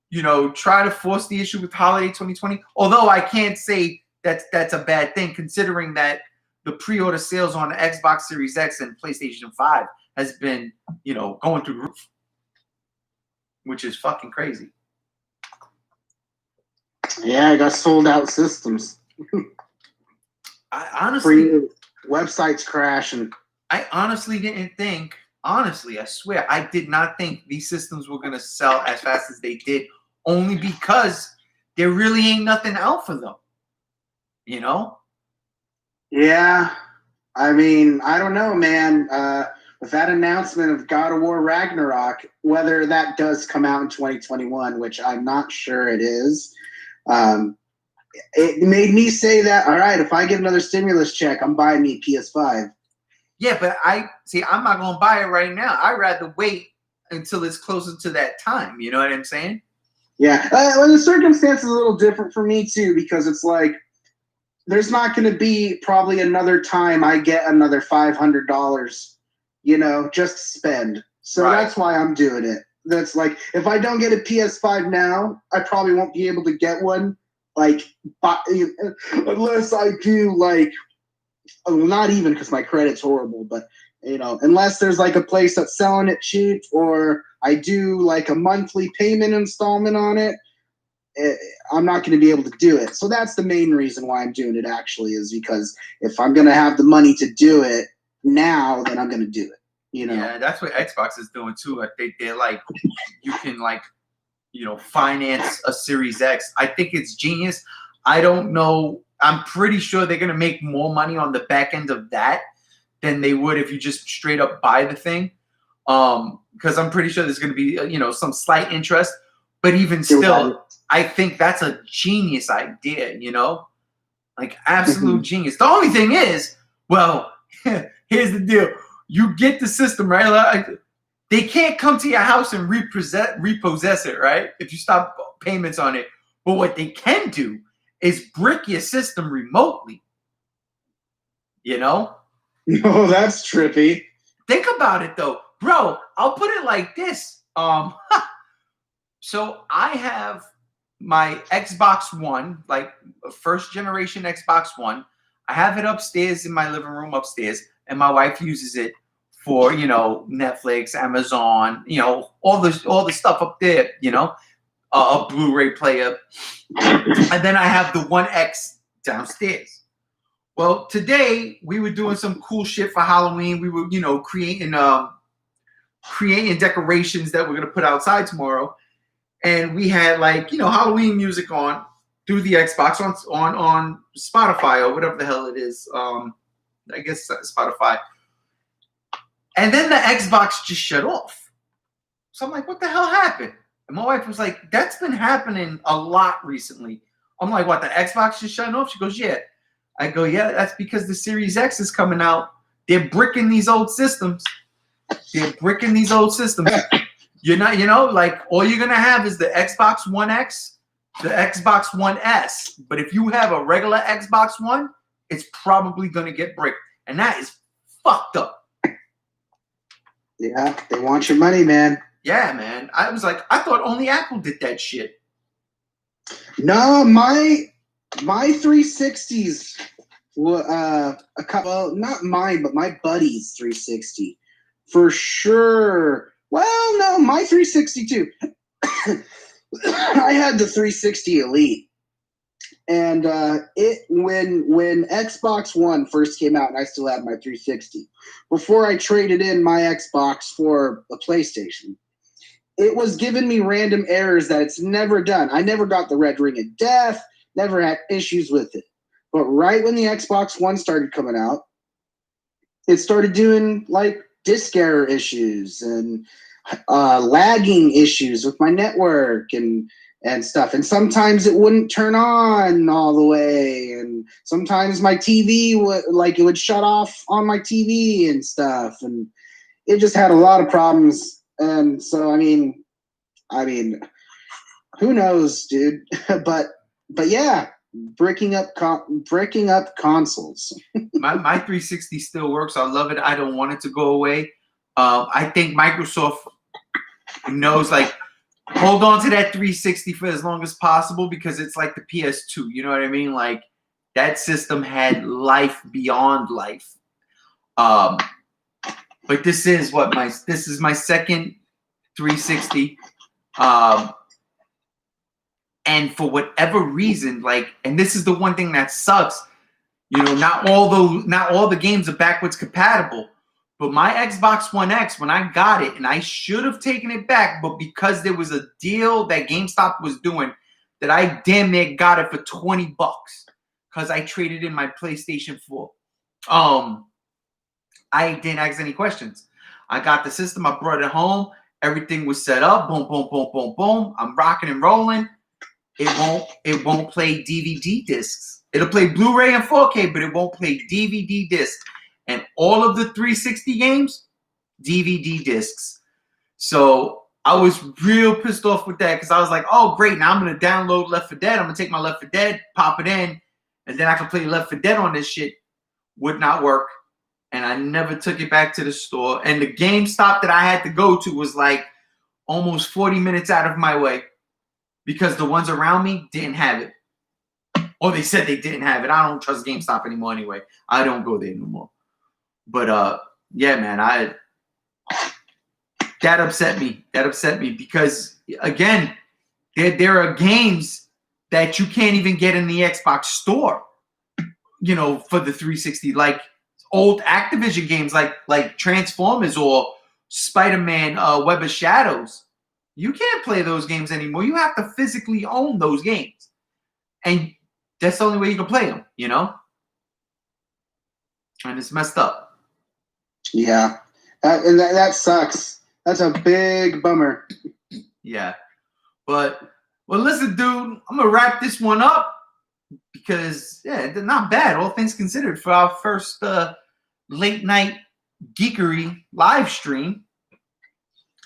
you know, try to force the issue with holiday 2020? Although I can't say that's a bad thing, considering that the pre-order sales on the Xbox Series X and PlayStation 5 has been, you know, going through the roof, which is fucking crazy. Yeah, I got sold out systems. I honestly, websites crashing. I honestly didn't think, honestly, I swear, I did not think these systems were going to sell as fast as they did, only because there really ain't nothing out for them, you know? Yeah. I mean, I don't know, man. With that announcement of God of War Ragnarok, whether that does come out in 2021, which I'm not sure it is, it made me say that, all right, if I get another stimulus check, I'm buying me a PS5. Yeah, but I'm not going to buy it right now. I'd rather wait until it's closer to that time. You know what I'm saying? Yeah. Well, the circumstance is a little different for me, too, because it's like, there's not going to be probably another time I get another $500, you know, just to spend. So That's why I'm doing it. That's like, if I don't get a PS5 now, I probably won't be able to get one, like, unless I do, like, well, not even because my credit's horrible, but, you know, unless there's like a place that's selling it cheap, or I do like a monthly payment installment on it, I'm not going to be able to do it. So that's the main reason why I'm doing it, actually, is because if I'm going to have the money to do it now, then I'm going to do it. You know? Yeah, that's what Xbox is doing too. I think they're like, you can like, you know, finance a Series X. I think it's genius. I don't know. I'm pretty sure they're going to make more money on the back end of that than they would if you just straight up buy the thing. Because I'm pretty sure there's going to be, you know, some slight interest. But even still, I think that's a genius idea, you know? Like, absolute genius. The only thing is, well, here's the deal. You get the system, right? Like, they can't come to your house and repossess it, right? If you stop payments on it. But what they can do is brick your system remotely. You know? No, that's trippy. Think about it, though. Bro, I'll put it like this. So I have my Xbox One, like first generation Xbox One. I have it upstairs in my living room upstairs, and my wife uses it for, you know, Netflix, Amazon, you know, all the stuff up there, you know, a Blu-ray player. And then I have the One X downstairs. Well, today we were doing some cool shit for Halloween. We were, creating decorations that we're gonna put outside tomorrow. And we had Halloween music on through the Xbox on Spotify or whatever the hell it is. I guess Spotify. And then the Xbox just shut off. So I'm like, what the hell happened? And my wife was like, that's been happening a lot recently. I'm like, what, the Xbox just shutting off? She goes, yeah. I go, yeah, that's because the Series X is coming out. They're bricking these old systems. You're not, all you're going to have is the Xbox One X, the Xbox One S. But if you have a regular Xbox One, it's probably going to get bricked. And that is fucked up. Yeah, they want your money, man. Yeah, man. I was like, I thought only Apple did that shit. No, my 360s, not mine, but my buddy's 360, for sure. Well, no, my 360 too. I had the 360 Elite, and when Xbox One first came out, and I still had my 360. Before I traded in my Xbox for a PlayStation, it was giving me random errors that it's never done. I never got the red ring of death, never had issues with it. But right when the Xbox One started coming out, it started doing disk error issues and lagging issues with my network and stuff. And sometimes it wouldn't turn on all the way. And sometimes my TV would shut off on my TV and stuff. And it just had a lot of problems. And so, I mean, who knows, dude? but yeah, breaking up consoles. my 360 still works. I love it. I don't want it to go away. I think Microsoft knows, hold on to that 360 for as long as possible because it's like the PS2. You know what I mean? Like, that system had life beyond life. But this is my second 360. And for whatever reason, and this is the one thing that sucks, not all the games are backwards compatible. But my Xbox One X, when I got it, and I should have taken it back, but because there was a deal that GameStop was doing, that I damn near got it for $20 because I traded in my PlayStation 4. I didn't ask any questions. I got the system. I brought it home. Everything was set up. Boom, boom, boom, boom, boom. I'm rocking and rolling. It won't play DVD discs. It'll play Blu-ray and 4K, but it won't play DVD discs. And all of the 360 games, DVD discs. So I was real pissed off with that because I was like, oh, great. Now I'm going to download Left 4 Dead. I'm going to take my Left 4 Dead, pop it in, and then I can play Left 4 Dead on this shit. Would not work. And I never took it back to the store. And the GameStop that I had to go to was almost 40 minutes out of my way because the ones around me didn't have it. Or they said they didn't have it. I don't trust GameStop anymore anyway. I don't go there no more. But yeah, man, that upset me. That upset me because, again, there are games that you can't even get in the Xbox store, for the 360, like old Activision games like Transformers or Spider-Man Web of Shadows. You can't play those games anymore. You have to physically own those games. And that's the only way you can play them, And it's messed up. Yeah. That sucks. That's a big bummer. Yeah. Well, listen, dude, I'm going to wrap this one up because, yeah, not bad, all things considered, for our first late night Geekery live stream.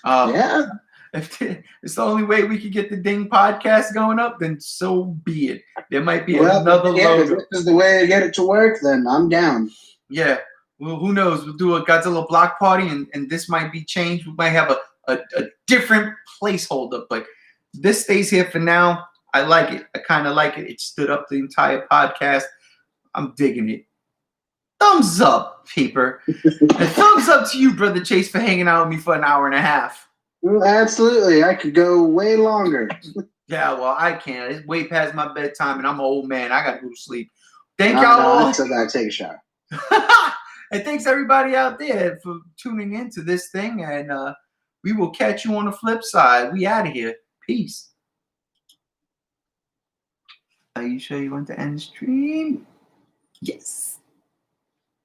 Yeah. If it's the only way we could get the Ding podcast going up, then so be it. There might be another logo. If this is the way to get it to work, then I'm down. Yeah. Well, who knows? We'll do a Godzilla block party, and this might be changed. We might have a different placeholder, but this stays here for now. I like it. I kind of like it. It stood up the entire podcast. I'm digging it. Thumbs up, Paper. And thumbs up to you, Brother Chase, for hanging out with me for an hour and a half. Absolutely. I could go way longer. Yeah, well, I can't. It's way past my bedtime, and I'm an old man. I got to go to sleep. Thank No, y'all no, all. I still gotta take a shower. And thanks everybody out there for tuning into this thing. And we will catch you on the flip side. We out of here. Peace. Are you sure you want to end the stream? Yes.